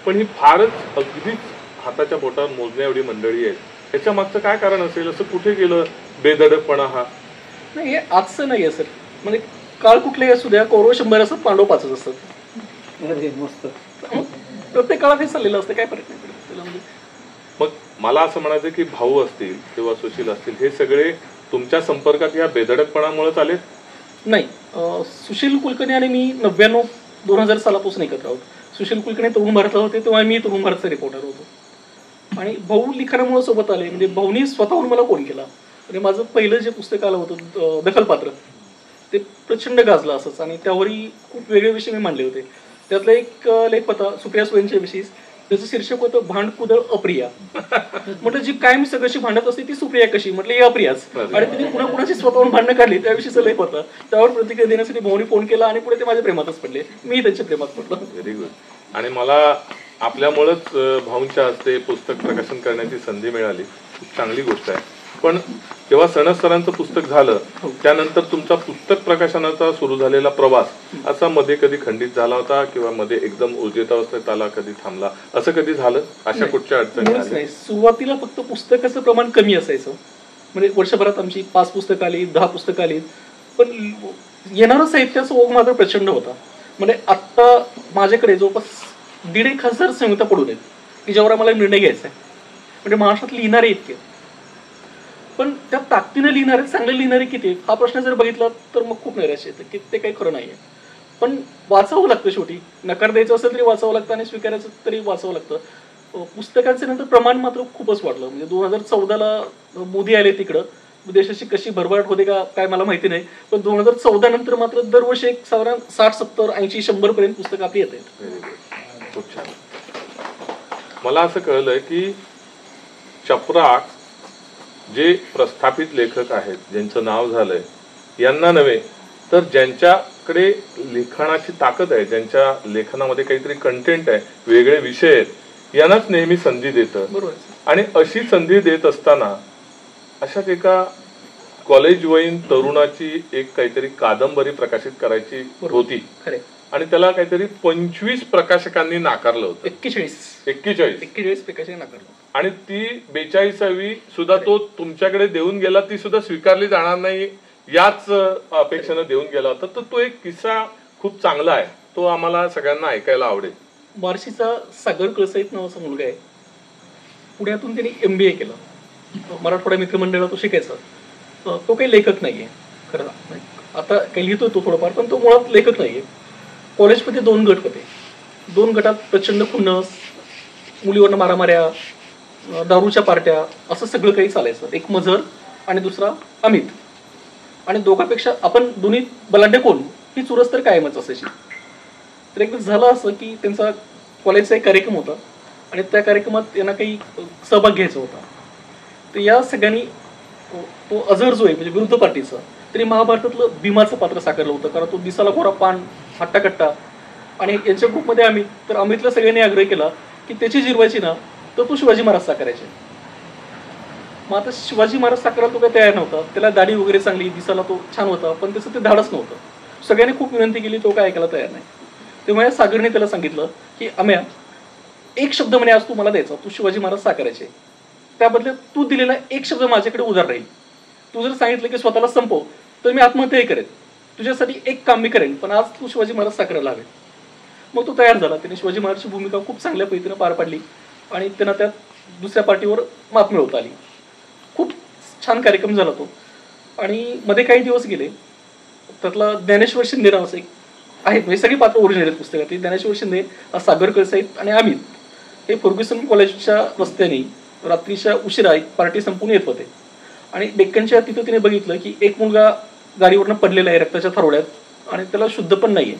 पण ही फारच अगदीच हाताच्या बोटावर मोजण्या एवढी मंडळी आहेत. याच्या मागचं काय कारण असेल? असं कुठे गेलं बेधडकपणा हा? नाही, हे आजचं नाही आहे सर. म्हणजे काळ कुठलेही असू द्या, कौरव 100 असतात, पांडव 5च असतात. मस्त. प्रत्येक काळात हे चाललेलं असतं, काय फरक नाही. मग मला असं म्हणायचं की भाऊ असतील किंवा सुशील असतील हे सगळे तुमच्या संपर्कात या बेधडकपणामुळे आले? नाही, सुशील कुलकर्णी आणि मी 99-2000 सालापासून एकत्र आहोत. सुशील कुलकर्णी तरुण भारतला होते तेव्हा मी तरुण भारतचा रिपोर्टर होतो आणि भाऊ लिखाणामुळे सोबत आले. म्हणजे भाऊनी स्वतःहून मला फोन केला. म्हणजे माझं पहिलं जे पुस्तक आलं होतं दखलपात्र, ते प्रचंड गाजलं असंच आणि त्यावरही खूप वेगळे विषय मी मांडले होते. त्यातला एक लेख होता सुप्रिया सुळेंच्या विषयी. त्याचं शीर्षक होतं भांडकुदळ अप्रिया. म्हटलं जी कायम सगळ्याशी भांडत असते ती सुप्रिया कशी? म्हटलं ही अप्रियाच. आणि तिने पुन्हा कुणाची स्वतःहून भांडणं काढली त्याविषयीचा लेख होता. त्यावर प्रतिक्रिया देण्यासाठी भाऊनी फोन केला आणि पुढे ते माझ्या प्रेमातच पडले. मी त्यांच्या प्रेमात पडलो. Very good. आणि मला आपल्यामुळेच भाऊंच्या हस्ते पुस्तक प्रकाशन करण्याची संधी मिळाली, खूप चांगली गोष्ट आहे. पण जेव्हा सरांचं पुस्तक झालं त्यानंतर तुमचा पुस्तक प्रकाशनाचा सुरू झालेला प्रवास असा मध्ये कधी खंडित झाला होता किंवा मध्ये एकदम ऊर्जित अवस्थेत आला, कधी थांबला, असं कधी झालं? अशा कुठच्या अडचणी आल्या? सुरुवातीला फक्त पुस्तकाचं प्रमाण कमी असायचं. म्हणजे वर्षभरात आमची 5 पुस्तकं आली, 10 पुस्तकं आली, पण येणारं साहित्याचा ओघ मात्र प्रचंड होता. म्हणजे आत्ता माझ्याकडे जवळपास 1,500 संहिता पडून आहेत की ज्यावर आम्हाला निर्णय घ्यायचा आहे. म्हणजे महाराष्ट्रात लिहिणारे इतके, पण त्या ताकदीने लिहिणारे, चांगले लिहिणारे किती हा प्रश्न जर बघितला तर मग खूप नैराश्य येतं की ते काही खरं नाहीये. पण वाचावं लागतं, शेवटी नकार द्यायचं असेल तरी वाचावं लागतं आणि स्वीकारायचं तरी वाचावं लागतं. पुस्तकांचं नंतर प्रमाण मात्र खूपच वाढलं. म्हणजे 2014ला मोदी आले तिकडं, देशाची कशी भरभराट होते का काय मला माहिती नाही, पण 2014 नंतर मात्र दरवर्षी एक साधारण 60, 70, 80, 100 पर्यंत पुस्तकं आपली येत आहेत. खूप छान. मला असं कळलंय की चपराक जे प्रस्थापित लेखक आहेत, ज्यांचं नाव झालंय, यांना नव्हे तर ज्यांच्याकडे लिखाणाची ताकद आहे, ज्यांच्या लेखनामध्ये काहीतरी कंटेंट आहे, वेगळे विषय आहेत, यांनाच नेहमी संधी देतं. बरोबर. आणि अशी संधी देत असताना अशाच एका कॉलेजवयीन तरुणाची एक काहीतरी कादंबरी प्रकाशित करायची होती आणि त्याला काहीतरी 25 प्रकाशकांनी नाकारलं होतं. 41 प्रकाशकांनी नाकारलं. आणि ती 42वी सुद्धा तो तुमच्याकडे देऊन गेला, ती सुद्धा स्वीकारली जाणार नाही याच अपेक्षेनं देऊन गेला होता. तर तो एक किस्सा खूप चांगला आहे, तो आम्हाला सगळ्यांना ऐकायला आवडेल. बार्शीचा सागर कळसाईत नावाचा मुलगा आहे. पुण्यातून त्यांनी MBA केलं. मराठवाडा मित्रमंडळात तो शिकायचा. तो काही लेखक नाहीये खरं, आता काही लिहितो तो थोडंफार, पण तो मुळात लेखक नाहीये. कॉलेजमध्ये 2 गट होते. 2 गटात प्रचंड खुन्नस, मुलीवरनं मारामाऱ्या, दारूच्या पार्ट्या, असं सगळं काही चालायचं. एक मझर आणि दुसरा अमित. आणि दोघांपेक्षा आपण दोन्ही बलाढ्य कोण ही चुरस तर कायमच असायची. तर एकदा झालं असं की त्यांचा कॉलेजचा एक कार्यक्रम होता आणि त्या कार्यक्रमात त्यांना काही सहभाग घ्यायचा होता. तर या सगळ्यांनी तो अझर जो आहे म्हणजे विरुद्ध पार्टीचा, तरी महाभारतातलं भीमाचं पात्र साकारलं होतं. कारण तो दिसाला गोरा, पान, हट्टाकट्टा. आणि यांच्या ग्रुपमध्ये अमित, तर अमितला सगळ्यांनी आग्रह केला की त्याची जिरवायची ना तर तू शिवाजी महाराज साकारायचे. मग आता शिवाजी महाराज साकारायला तो काही तयार नव्हता. त्याला दाढी वगैरे चांगली, दिसाला तो छान होता, पण त्याचं ते धाडच नव्हतं. सगळ्यांनी खूप विनंती केली, तो काय ऐकायला तयार नाही. तेव्हा सागरने त्याला सांगितलं की अम्या, एक शब्द म्हणे आज तू मला द्यायचा, तू शिवाजी महाराज साकारायचे. त्याबद्दल तू दिलेला एक शब्द माझ्याकडे उधार राहील. तू जर सांगितलं की स्वतःला संपव तर मी आत्महत्याही करेन. तुझ्यासाठी एक काम मी करेन, पण आज तू शिवाजी महाराज साकारायला हवे. मग तो तयार झाला. त्याने शिवाजी महाराजची भूमिका खूप चांगल्या पद्धतीने पार पाडली आणि त्यांना त्यात दुसऱ्या पार्टीवर मात मिळवता आली. खूप छान कार्यक्रम झाला तो. आणि मध्ये काही दिवस गेले, त्यातला ज्ञानेश्वर शिंदे नावाचं एक आहेत, म्हणजे सगळी पात्र ओरिजिनल आहेत पुस्तकातली. ज्ञानेश्वर शिंदे, सागर कळसाईत आणि अमित हे फर्ग्युसन कॉलेजच्या रस्त्याने रात्रीच्या उशिरा एक पार्टी संपून येत होते. आणि डेक्कनच्या तिथं तिने बघितलं की एक मुलगा गाडीवरनं पडलेला आहे रक्ताच्या थारोळ्यात आणि त्याला शुद्ध पण नाहीये.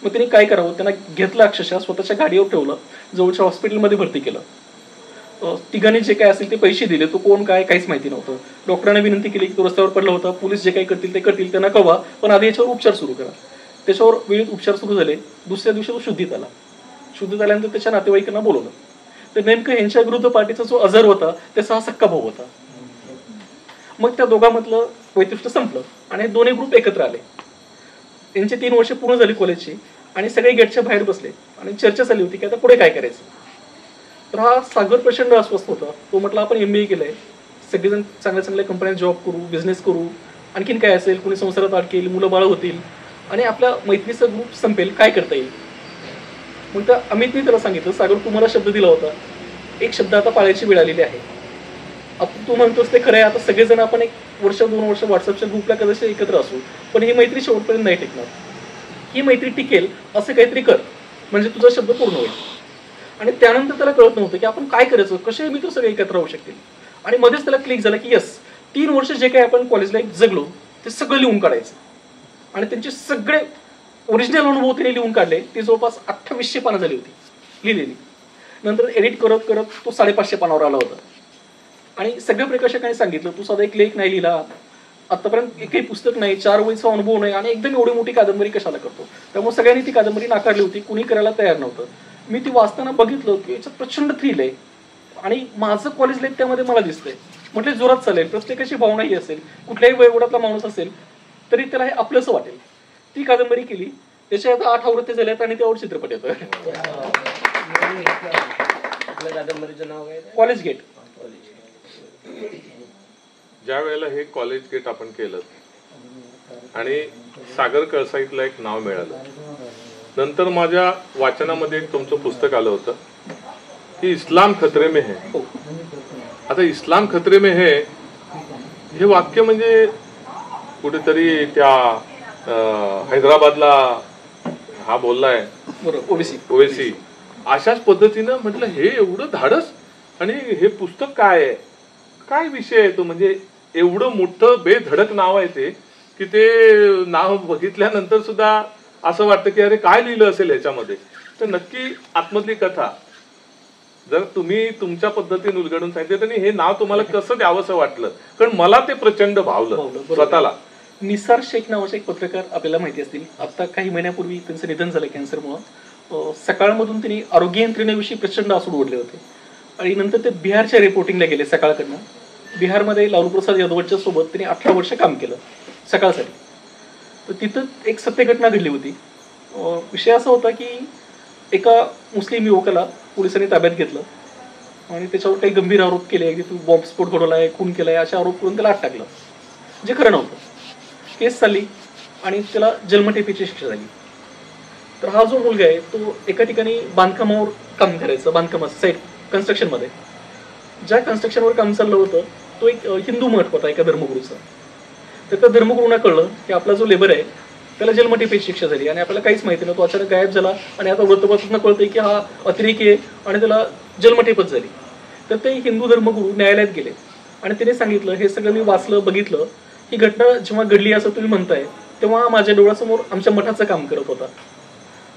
मग त्यांनी काय करावं, त्यांना घेतलं, अक्षरशः स्वतःच्या गाडीवर ठेवलं, जवळच्या हॉस्पिटलमध्ये भरती केलं. तिघांनी जे काय असेल ते पैसे दिले. तो कोण काय काहीच माहिती नव्हतं. डॉक्टरांना विनंती केली की तो रस्त्यावर पडला होता, पोलीस जे काही करतील ते करतील, त्यांना कळवा, पण आधी याच्यावर उपचार सुरू करा. त्याच्यावर वेळेत उपचार सुरू झाले. दुसऱ्या दिवशी तो शुद्धीत आला. शुद्धीत आल्यानंतर त्याच्या नातेवाईकांना बोलवलं. तर नेमकं यांच्या विरुद्ध पार्टीचा जो अझर होता त्याचा हा सक्का भाऊ होता. मग त्या दोघांमधलं वैशिष्ट्य संपलं आणि दोन्ही ग्रुप एकत्र आले. त्यांची 3 वर्ष पूर्ण झाली कॉलेजची आणि सगळे गेटच्या बाहेर बसले आणि चर्चा चालली होती की आता पुढे काय करायचं. तर हा सागर प्रचंड अस्वस्थ होता. तो म्हटला आपण MBA केलंय, सगळेजण चांगल्या चांगल्या कंपन्यात जॉब करू, बिझनेस करू, आणखीन काय असेल, कोणी संसारात अडकेल, मुलं बाळ होतील आणि आपल्या मैत्रीचा ग्रुप संपेल, काय करता येईल. मग त्या अमितने त्याला सांगितलं, सागर तुम्हाला शब्द दिला होता, एक शब्द आता पाळायची वेळ आलेली आहे. आपण तू म्हणतोस ते खरं आहे. आता सगळेजण आपण 1 वर्ष 2 वर्ष व्हॉट्सअपच्या ग्रुपला कदाचित एकत्र असू, पण ही मैत्री शेवटपर्यंत नाही टिकणार. ही मैत्री टिकेल असं काहीतरी कर, म्हणजे तुझा शब्द पूर्ण होईल. आणि त्यानंतर त्याला कळत नव्हतं की आपण काय करायचं, कसे मित्र सगळे एकत्र राहू शकतील. आणि मध्येच त्याला क्लिक झालं की यस, 3 वर्ष जे काही आपण कॉलेज लाईफ जगलो ते सगळं लिहून काढायचं. आणि त्यांचे सगळे ओरिजिनल अनुभव त्याने लिहून काढले. ती जवळपास 2800 पानं झाली होती लिहिलेली. नंतर एडिट करत करत तो 550 पानावर आला होता. आणि सगळ्या प्रकाशकांनी सांगितलं, तू साधा एक लेख नाही लिहिला, आतापर्यंत एकही पुस्तक नाही, 4 वयचा अनुभव नाही आणि एकदम एवढी मोठी कादंबरी कशाला करतो. त्यामुळे सगळ्यांनी ती कादंबरी नाकारली होती, कुणी करायला तयार नव्हतं. मी ती वाचताना बघितलं की याच्यात प्रचंड थ्रिल आहे आणि माझं कॉलेज लाईफ त्यामध्ये मला दिसतंय. म्हटलं जोरात चालेल, प्रत्येकाची भावना ही असेल, कुठल्याही वयोगटातला माणूस असेल तरी त्याला हे आपलंसं वाटेल. ती कादंबरी केली, त्याच्या आता 8 आवृत्त्या झाल्यात आणि त्यावर चित्रपट येतोय. कादंबरीचं नाव काय? College gate. ज्या वेळेला हे कॉलेज गेट आपण केलं आणि सागर कळसाईतला एक नाव मिळालं, नंतर माझ्या वाचनामध्ये एक तुमचं पुस्तक आलं होतं की इस्लाम खतरे में है. आता इस्लाम खतरे में है हे वाक्य म्हणजे कुठेतरी त्या हैदराबादला हा बोललाय बरोबर, ओबीसी. ओवेसी अशाच पद्धतीनं म्हटलं हे एवढं धाडस आणि हे पुस्तक काय आहे, काय विषय आहे तो, म्हणजे एवढं मोठं बेधडक नाव आहे ते की ते नाव बघितल्यानंतर सुद्धा असं वाटतं की अरे काय लिहिलं असेल ह्याच्यामध्ये. तर नक्की आतमधली कथा जर तुम्ही तुमच्या पद्धतीने उलगडून सांगितलं तर हे नाव तुम्हाला कसं द्यावंसं वाटलं, कारण मला ते प्रचंड भावलं स्वतःला. निसार शेख नावाचे एक पत्रकार आपल्याला माहिती असतील, आता काही महिन्यापूर्वी त्यांचं निधन झालं कॅन्सरमुळं. सकाळमधून त्यांनी आरोग्य यंत्रणेविषयी प्रचंड आसूड ओढले होते आणि नंतर ते बिहारच्या रिपोर्टिंगला गेले सकाळकडनं. बिहारमध्ये लालू प्रसाद यादवच्या सोबत त्यांनी 18 वर्ष काम केलं सकाळसाठी. तर तिथं एक सत्य घटना घडली होती. विषय असा होता की एका मुस्लिम युवकाला पोलिसांनी ताब्यात घेतलं आणि त्याच्यावर काही गंभीर आरोप केले की तू बॉम्बस्फोट घडवलाय, खून केलाय, अशा आरोप करून त्याला आत टाकलं, जे खरं नव्हतं. केस चालली आणि त्याला जन्मठेपेची शिक्षा झाली. तर हा जो मुलगा आहे तो एका ठिकाणी बांधकामावर काम करायचं, बांधकामाचं साईट कन्स्ट्रक्शनमध्ये. ज्या कन्स्ट्रक्शनवर काम चाललं होतं तो एक हिंदू मठ होता एका धर्मगुरूचा. तर त्या धर्मगुरूंना कळलं की आपला जो लेबर आहे त्याला जन्मठेपेची शिक्षा झाली आणि आपल्याला काहीच माहिती नाही, तो अचानक गायब झाला आणि आता वृत्तपत्रातून कळतंय की हा अतिरेकी आहे आणि त्याला जन्मठेपच झाली. तर ते हिंदू धर्मगुरू न्यायालयात गेले आणि त्याने सांगितलं, हे सगळं मी वाचलं, बघितलं, ही घटना जेव्हा घडली असं तुम्ही म्हणताय तेव्हा माझ्या डोळ्यासमोर आमच्या मठाचं काम करत होता.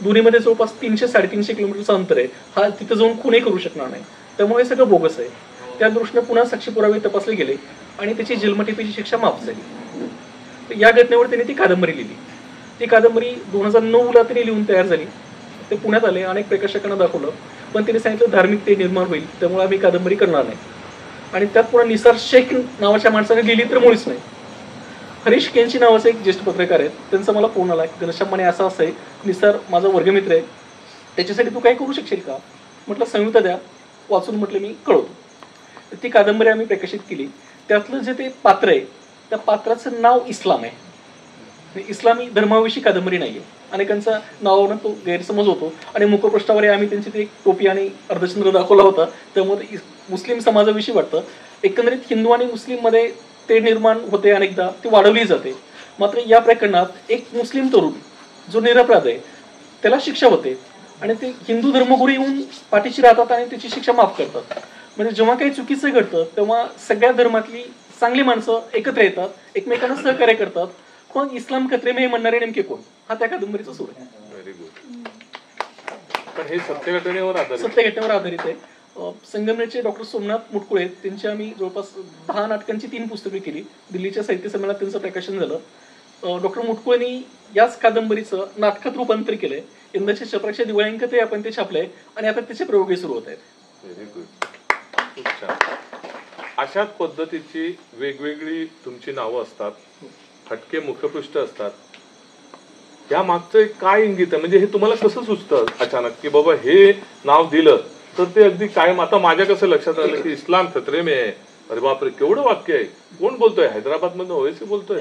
दोन्हीमध्ये जवळपास 300-350 किलोमीटरचं अंतर आहे. हा तिथं जाऊन खूनही करू शकणार नाही, त्यामुळे हे सगळं बोगस आहे. त्या दृष्टीने पुन्हा साक्षी पुरावे तपासले गेले आणि त्याची जन्मठेपेची शिक्षा माफ झाली. या घटनेवर त्यांनी ती कादंबरी लिहिली. ती कादंबरी 2009ला त्यांनी लिहून तयार झाली. ते पुण्यात आले, अनेक प्रकाशकांना दाखवलं, पण त्यांनी सांगितलं धार्मिकते निर्माण होईल त्यामुळे आम्ही कादंबरी करणार नाही. आणि त्यात पुन्हा निसार शेख नावाच्या माणसाने लिहिली तर मुळीच नाही. हरीश केंची नावाचे एक ज्येष्ठ पत्रकार आहेत, त्यांचा मला फोन आला की घनश्याम म्हणे असं आहे, निसार माझा वर्गमित्र आहे, त्याच्यासाठी तू काय करू शकशील का. म्हटलं संयुक्त द्या, वाचून म्हटलं मी कळवतो. ती कादंबरी आम्ही प्रकाशित केली. त्यातलं जे ते पात्र आहे त्या पात्राचं नाव इस्लाम आहे. इस्लामी धर्माविषयी कादंबरी नाहीये. अनेकांचा नावावरून तो गैरसमज होतो आणि मुखपृष्ठावर आम्ही त्यांची ती टोपी आणि अर्धचंद्र दाखवला होता, त्यामुळे मुस्लिम समाजाविषयी वाटतं. एकंदरीत हिंदू आणि मुस्लिम मध्ये ते निर्माण होते, अनेकदा ती वाढवली जाते. मात्र या प्रकरणात एक मुस्लिम तरुण जो निरपराध आहे त्याला शिक्षा होते आणि ते हिंदू धर्मगुरू येऊन पाठीशी राहतात आणि त्याची शिक्षा माफ करतात. म्हणजे जेव्हा काही चुकीचं घडतं तेव्हा सगळ्या धर्मातली चांगली माणसं एकत्र येतात, एकमेकांना सहकार्य करतात. पण इस्लाम खतरे में म्हणणारे नेमके कोण, हा त्या कादंबरीचा सूर आहे. Very good. पण हे सत्य घटनेवर आधारित आहे. संगमनेरचे डॉक्टर सोमनाथ मुटकुळे त्यांची आम्ही जवळपास 10 नाटकांची 3 पुस्तके केली. दिल्लीच्या साहित्य संमेलनात त्यांचं प्रकाशन झालं. डॉक्टर मुटकुळेंनी याच कादंबरीचं नाटकात रूपांतर केलंय. यंदाच्या चपराच्या दिवाळी आपण ते छापलंय आणि आता त्याचे प्रयोगही सुरू होत आहेत. व्हेरी गुड, खूप छान. अशाच पद्धतीची वेगवेगळी तुमची नावं असतात, हटके मुखपृष्ठ असतात. या मागचं काय इंगित आहे, म्हणजे हे तुम्हाला कसं सुचतं अचानक की बाबा हे नाव दिलं तर ते अगदी कायम. आता माझ्या कसं लक्षात आलं की इस्लाम खतरे में आहे, अरे बापरे केवढं वाक्य आहे, कोण बोलतोय, हैदराबाद मधनं ओवेसी बोलतोय,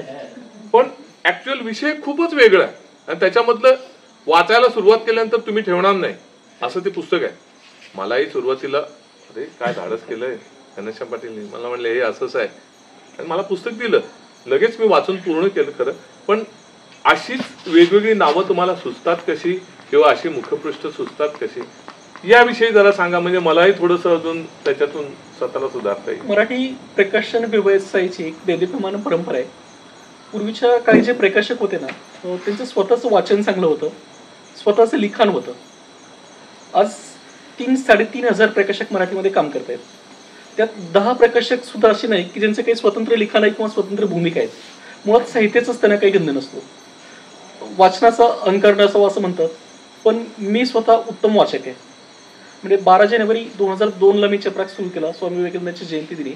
पण ऍक्च्युअल विषय खूपच वेगळा आहे आणि त्याच्यामधलं वाचायला सुरुवात केल्यानंतर तुम्ही ठेवणार नाही असं ते पुस्तक आहे. मलाही सुरुवातीला अरे काय धाडस केलंय घनश्याम पाटीलने, मला म्हणले हे असंच आहे आणि मला पुस्तक दिलं, लगेच मी वाचून पूर्ण केलं खरं. पण अशीच वेगवेगळी नावं तुम्हाला सुचतात कशी किंवा अशी मुखपृष्ठ सुचतात कशी, याविषयी जरा सांगा, म्हणजे मलाही थोडंसं अजून त्याच्यातून स्वतःला सुधारता येईल. मराठी प्रकाशन व्यवसायाची एक देदीप्यमान परंपरा आहे. पूर्वीच्या काळी जे प्रकाशक होते ना त्यांचं स्वतःचं वाचन चांगलं होतं, स्वतःचं लिखाण होतं. आज 3-3.5 हजार प्रकाशक मराठीमध्ये काम करत आहेत. त्यात 10 प्रकाशक सुद्धा असे नाही की ज्यांचं काही स्वतंत्र लिखाण आहे किंवा स्वतंत्र भूमिका आहेत. मुळात साहित्याचाच त्यांना काही गंध नसतो. वाचनाचा अहंकार नसावा असं म्हणतात, पण मी स्वतः उत्तम वाचक आहे. म्हणजे 12 जानेवारी 2002ला मी चपराक सुरू केला स्वामी विवेकानंदांची जयंती दिनी.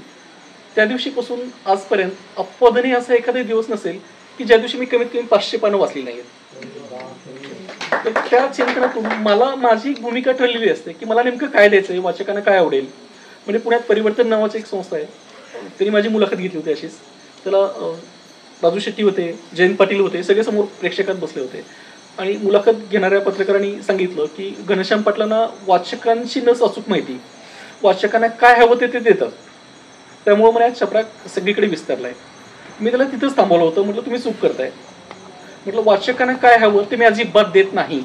त्या दिवशीपासून आजपर्यंत अपवादाने असा एखादा दिवस नसेल की ज्या दिवशी मी कमीत कमी 500 पानं वाचली नाहीत. तर त्या चिंतनातून मला माझी भूमिका ठरलेली असते की मला नेमकं काय द्यायचंय, वाचकांना काय आवडेल. म्हणजे पुण्यात परिवर्तन नावाची एक संस्था आहे, त्यांनी माझी मुलाखत घेतली होती अशीच. त्याला राजू शेट्टी होते, जयंत पाटील होते, सगळे समोर प्रेक्षकात बसले होते आणि मुलाखत घेणाऱ्या पत्रकारांनी सांगितलं की घनश्याम पाटलांना वाचकांची नस अचूक माहिती, वाचकांना काय हवं ते देतात त्यामुळे मला चपराक सगळीकडे विस्तारलाय. मी त्याला तिथंच थांबवलं होतं. म्हटलं तुम्ही चूक करताय. म्हटलं वाचकांना काय हवं ते मी अजिबात देत नाही.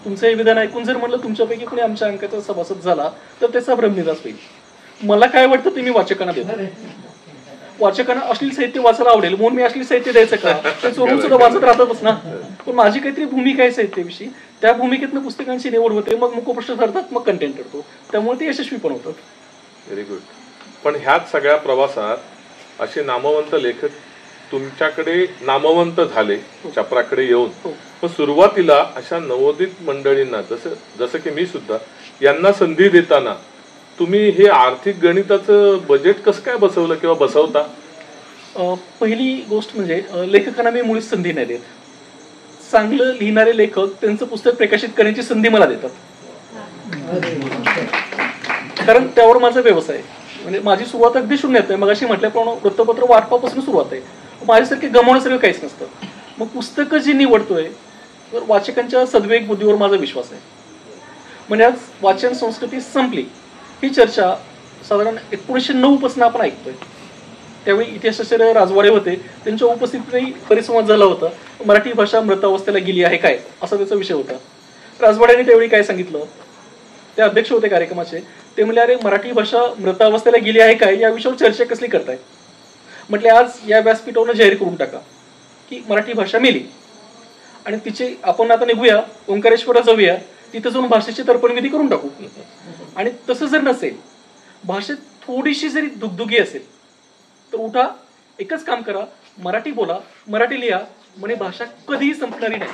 तुमचं हे विधान ऐकून जर म्हटलं तुमच्यापैकी कोणी आमच्या अंकाचा सभासद झाला तर त्याचा भ्रमनिराश होईल. मला काय वाटतं ते मी वाचकांना देतो. वाचकांना अश्लील साहित्य वाचायला आवडेल म्हणून मी अश्लील साहित्य द्यायचं का? ते चोरून सुद्धा वाचत राहतातच ना. पण माझी काहीतरी भूमिका आहे साहित्याविषयी. त्या भूमिकेतनं पुस्तकांची निवड होते, मग मुखप्रश्न ठरतात, मग कंटेंट ठरतो. त्यामुळे ते यशस्वी पण होतं. Very good. पण ह्याच सगळ्या प्रवासात असे नामवंत लेखक तुमच्याकडे नामवंत झाले चपराकडे येऊन. पण सुरुवातीला अशा नवोदित मंडळींना जसं की मी सुद्धा यांना संधी देताना तुम्ही हे आर्थिक गणिताचं बजेट कसं काय बसवलं किंवा बसवता? पहिली गोष्ट म्हणजे लेखकांना मी मुळीच संधी नाही देत. चांगलं लिहिणारे लेखक त्यांचं पुस्तक प्रकाशित करण्याची संधी मला देतात. कारण त्यावर माझा व्यवसाय आहे. म्हणजे माझी सुरुवात अगदी शून्यात आहे. मगाशी म्हटल्याप्रमाणे वृत्तपत्र वाटपापासून सुरुवात आहे. माझ्यासारखे गमवण्यासारखं काहीच नसतं. मग पुस्तकं जी निवडतोय तर वाचकांच्या सद्विवेक बुद्धीवर माझा विश्वास आहे. म्हणजे आज वाचन संस्कृती संपली ही चर्चा साधारण 1909 पासून आपण ऐकतोय. त्यावेळी इतिहासाचार्य राजवाडे होते. त्यांच्या उपस्थितीतही परिसंवाद झाला होता. मराठी भाषा मृतावस्थेला गेली आहे काय असा त्याचा विषय होता. राजवाड्याने त्यावेळी काय सांगितलं, ते अध्यक्ष होते कार्यक्रमाचे. ते म्हणले अरे मराठी भाषा मृतावस्थेला गेली आहे काय या विषयावर चर्चा कसली करताय. म्हटले आज या व्यासपीठावर जाहीर करून टाका की मराठी भाषा मेली आणि तिचे आपण आता निघूया ओंकारेश्वरला जाऊया, तिथं जाऊन भाषेची तर्पणविधी करून टाकू. आणि तसं जर नसेल, भाषेत थोडीशी जरी दुगदुगी असेल तर उठा, एकच काम करा, मराठी बोला, मराठी लिहा, म्हणजे भाषा कधीही संपणारी नाही.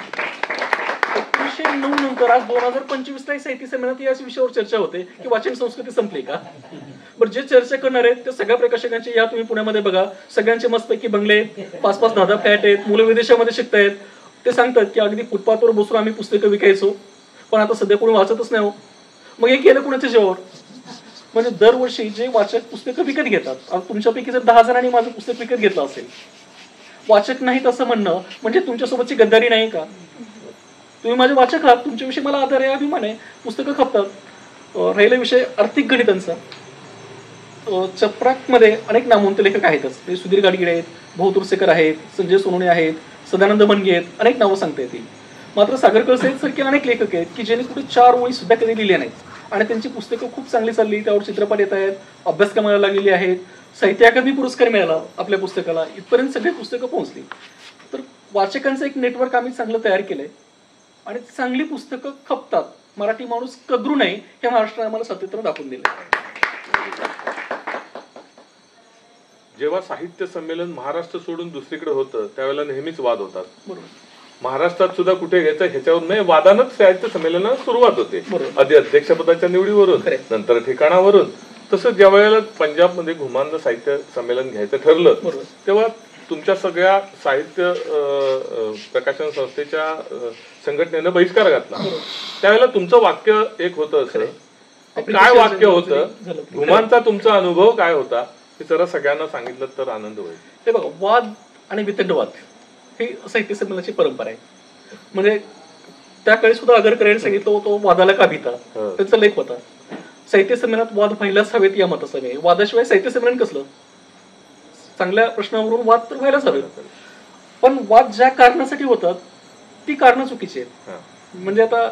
1909 नंतर आज 2025 साहित्य संमेलनात याच विषयावर चर्चा होते की वाचन संस्कृती संपली का. बरं, जे चर्चा करणार आहेत ते सगळ्या प्रकाशकांचे या तुम्ही पुण्यामध्ये बघा, सगळ्यांचे मस्तपैकी बंगले, 5-5, 10-10 फ्लॅट आहेत, मुलं विदेशामध्ये शिकतायत. ते सांगतात की अगदी फुटपाथवर बसून आम्ही पुस्तकं विकायचो, पण आता सध्या कोणी वाचतच नाही हो. मग हे केलं कुणाच्या जीवावर? म्हणजे दरवर्षी जे वाचक पुस्तकं विकत घेतात, तुमच्यापैकी जर 10 जणांनी माझं पुस्तक विकत घेतलं असेल, वाचक नाहीत असं म्हणणं म्हणजे तुमच्यासोबतची गद्दारी नाही का? तुम्ही माझे वाचक आहात, तुमच्याविषयी मला आदर आहे, अभिमान आहे, पुस्तकं खपतात. राहिला विषय आर्थिक गणितांचा. चपराकमध्ये अनेक नामवंत लेखक आहेतच. सुधीर गाडगीळ आहेत, भाऊ तुरसेकर आहेत, संजय सोनवणे आहेत, सदानंद मनगे आहेत, अनेक नावं सांगता येतील. मात्र सागर कळसे सारखे अनेक लेखक आहेत की ज्यांनी कुठे 4 ओळी सुद्धा कधी लिहिल्या नाहीत आणि त्यांची पुस्तकं खूप चांगली चालली, त्यावर चित्रपट येत आहेत, अभ्यासक्रमाला लागलेली आहेत, साहित्य अकादमी पुरस्कार मिळाला आपल्या पुस्तकाला, इथपर्यंत सगळी पुस्तकं पोहोचली. तर वाचकांचं एक नेटवर्क आम्ही चांगलं तयार केलंय आणि चांगली पुस्तकं खपतात, मराठी माणूस कदरू नये हे महाराष्ट्राने आम्हाला सातत्यानं दाखवून दिलं. जेव्हा साहित्य संमेलन महाराष्ट्र सोडून दुसरीकडे होतं त्यावेळेला नेहमीच वाद होतात. बरोबर. महाराष्ट्रात सुद्धा कुठे घ्यायचं ह्याच्यावर नाही, वादानच साहित्य संमेलनाला सुरुवात होते. आधी अध्यक्षपदाच्या निवडीवरून, नंतर ठिकाणावरून. तसं ज्या वेळेला पंजाबमध्ये घुमांद साहित्य संमेलन घ्यायचं ठरलं तेव्हा तुमच्या सगळ्या साहित्य प्रकाशन संस्थेच्या संघटनेनं बहिष्कार घातला. त्यावेळेला तुमचं वाक्य एक होतं असं, काय वाक्य होतं, घुमांचा तुमचा अनुभव काय होता हे जरा सगळ्यांना सांगितलं तर आनंद होईल. ते बघा, वाद आणि वितंडवाद हे साहित्य संमेलनाची परंपरा आहे. म्हणजे त्या काळी सुद्धा आगरकरांनी सांगितलं होतं वादाला का भीता, त्यांचा लेख होता. साहित्य संमेलनात वाद व्हायलाच हवेत या मताचं नाही. वादाशिवाय साहित्य संमेलन कसलं? चांगल्या प्रश्नावरून वाद तर व्हायलाच हवे. पण वाद ज्या कारणासाठी होतात ती कारणं चुकीची आहेत. म्हणजे आता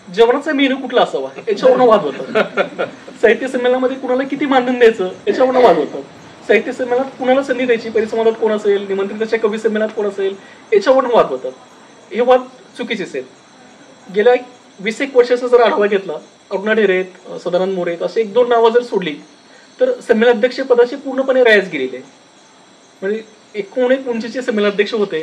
जेवणाचा मेनू कुठला असावा याच्यावरून वाद होतात. साहित्य संमेलनामध्ये कुणाला किती मानधन द्यायचं याच्यावरून वाद होतात. साहित्य संमेलनात कुणाला संधी द्यायची, परिसंवादात कोण असेल, निमंत्रिताच्या कवी संमेलनात कोण असेल, याच्यावरून वाद होतात. हे वाद चुकीचेच आहेत. गेल्या 20-1 वर्षाचा जर आढावा घेतला, अरुणा ढेरे, सदानंद मोरे असे 1-2 नावं जर सोडली तर संमेलनाध्यक्ष पदाची पूर्णपणे रायच गेलेली आहे. म्हणजे 19 उंचीचे संमेलनाध्यक्ष होते,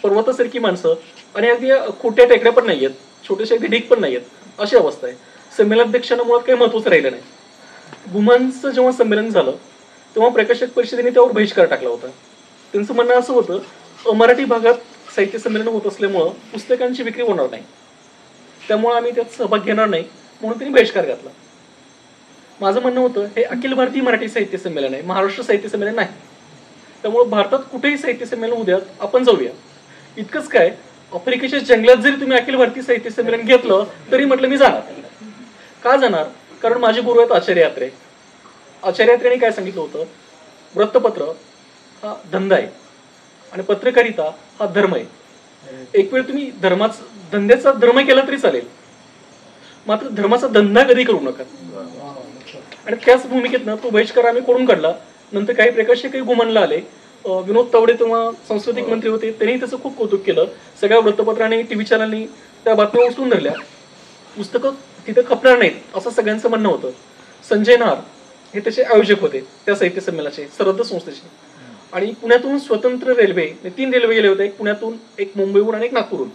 पर्वतासारखी माणसं आणि अगदी खोट्या टेकड्या पण नाहीयेत, छोटेसे अगदी ढीक पण नाहीयेत, अशी अवस्था आहे. संमेलनाध्यक्षांना मुळात काही महत्वच राहिलं नाही. घुमांचं जेव्हा संमेलन झालं तेव्हा प्रकाशक परिषदेने त्यावर बहिष्कार टाकला होता. त्यांचं म्हणणं असं होतं, मराठी भागात साहित्य संमेलन होत असल्यामुळं पुस्तकांची विक्री होणार नाही, त्यामुळे आम्ही त्यात सहभाग घेणार नाही म्हणून त्यांनी बहिष्कार घातला. माझं म्हणणं होतं, हे अखिल भारतीय मराठी साहित्य संमेलन आहे, महाराष्ट्र साहित्य संमेलन नाही. त्यामुळे भारतात कुठेही साहित्य संमेलन उद्यात आपण जाऊया. इतकंच काय, आफ्रिकेच्या जंगलात जरी तुम्ही अखिल भारतीय साहित्य संमेलन घेतलं तरी म्हटलं मी जाणार. का जाणार? कारण माझे गुरु आहेत आचार्य यात्रे. आचार्यात्र्यांनी काय सांगितलं होतं, वृत्तपत्र हा धंदा आहे आणि पत्रकारिता हा धर्म आहे. एक वेळ तुम्ही धंद्याचा धर्म केला तरी चालेल, मात्र धर्माचा धंदा कधी करू नका. आणि त्याच भूमिकेतनं तो बहिष्कार आम्ही कोणून काढला. नंतर काही प्रकाशक काही गुमानला आले. विनोद तावडे तेव्हा सांस्कृतिक मंत्री होते, त्यांनी त्याचं खूप कौतुक केलं. सगळ्या वृत्तपत्रांनी, टीव्ही चॅनलनी त्या बातम्या उचलून धरल्या. पुस्तकं तिथं खपणार नाहीत असं सगळ्यांचं म्हणणं होतं. संजय नार हे त्याचे आयोजक होते त्या साहित्य संमेलनाचे, सरहद्द संस्थेचे. आणि पुण्यातून स्वतंत्र रेल्वे 3 रेल्वे गेले होते, एक पुण्यातून, एक मुंबईहून आणि एक नागपूरहून.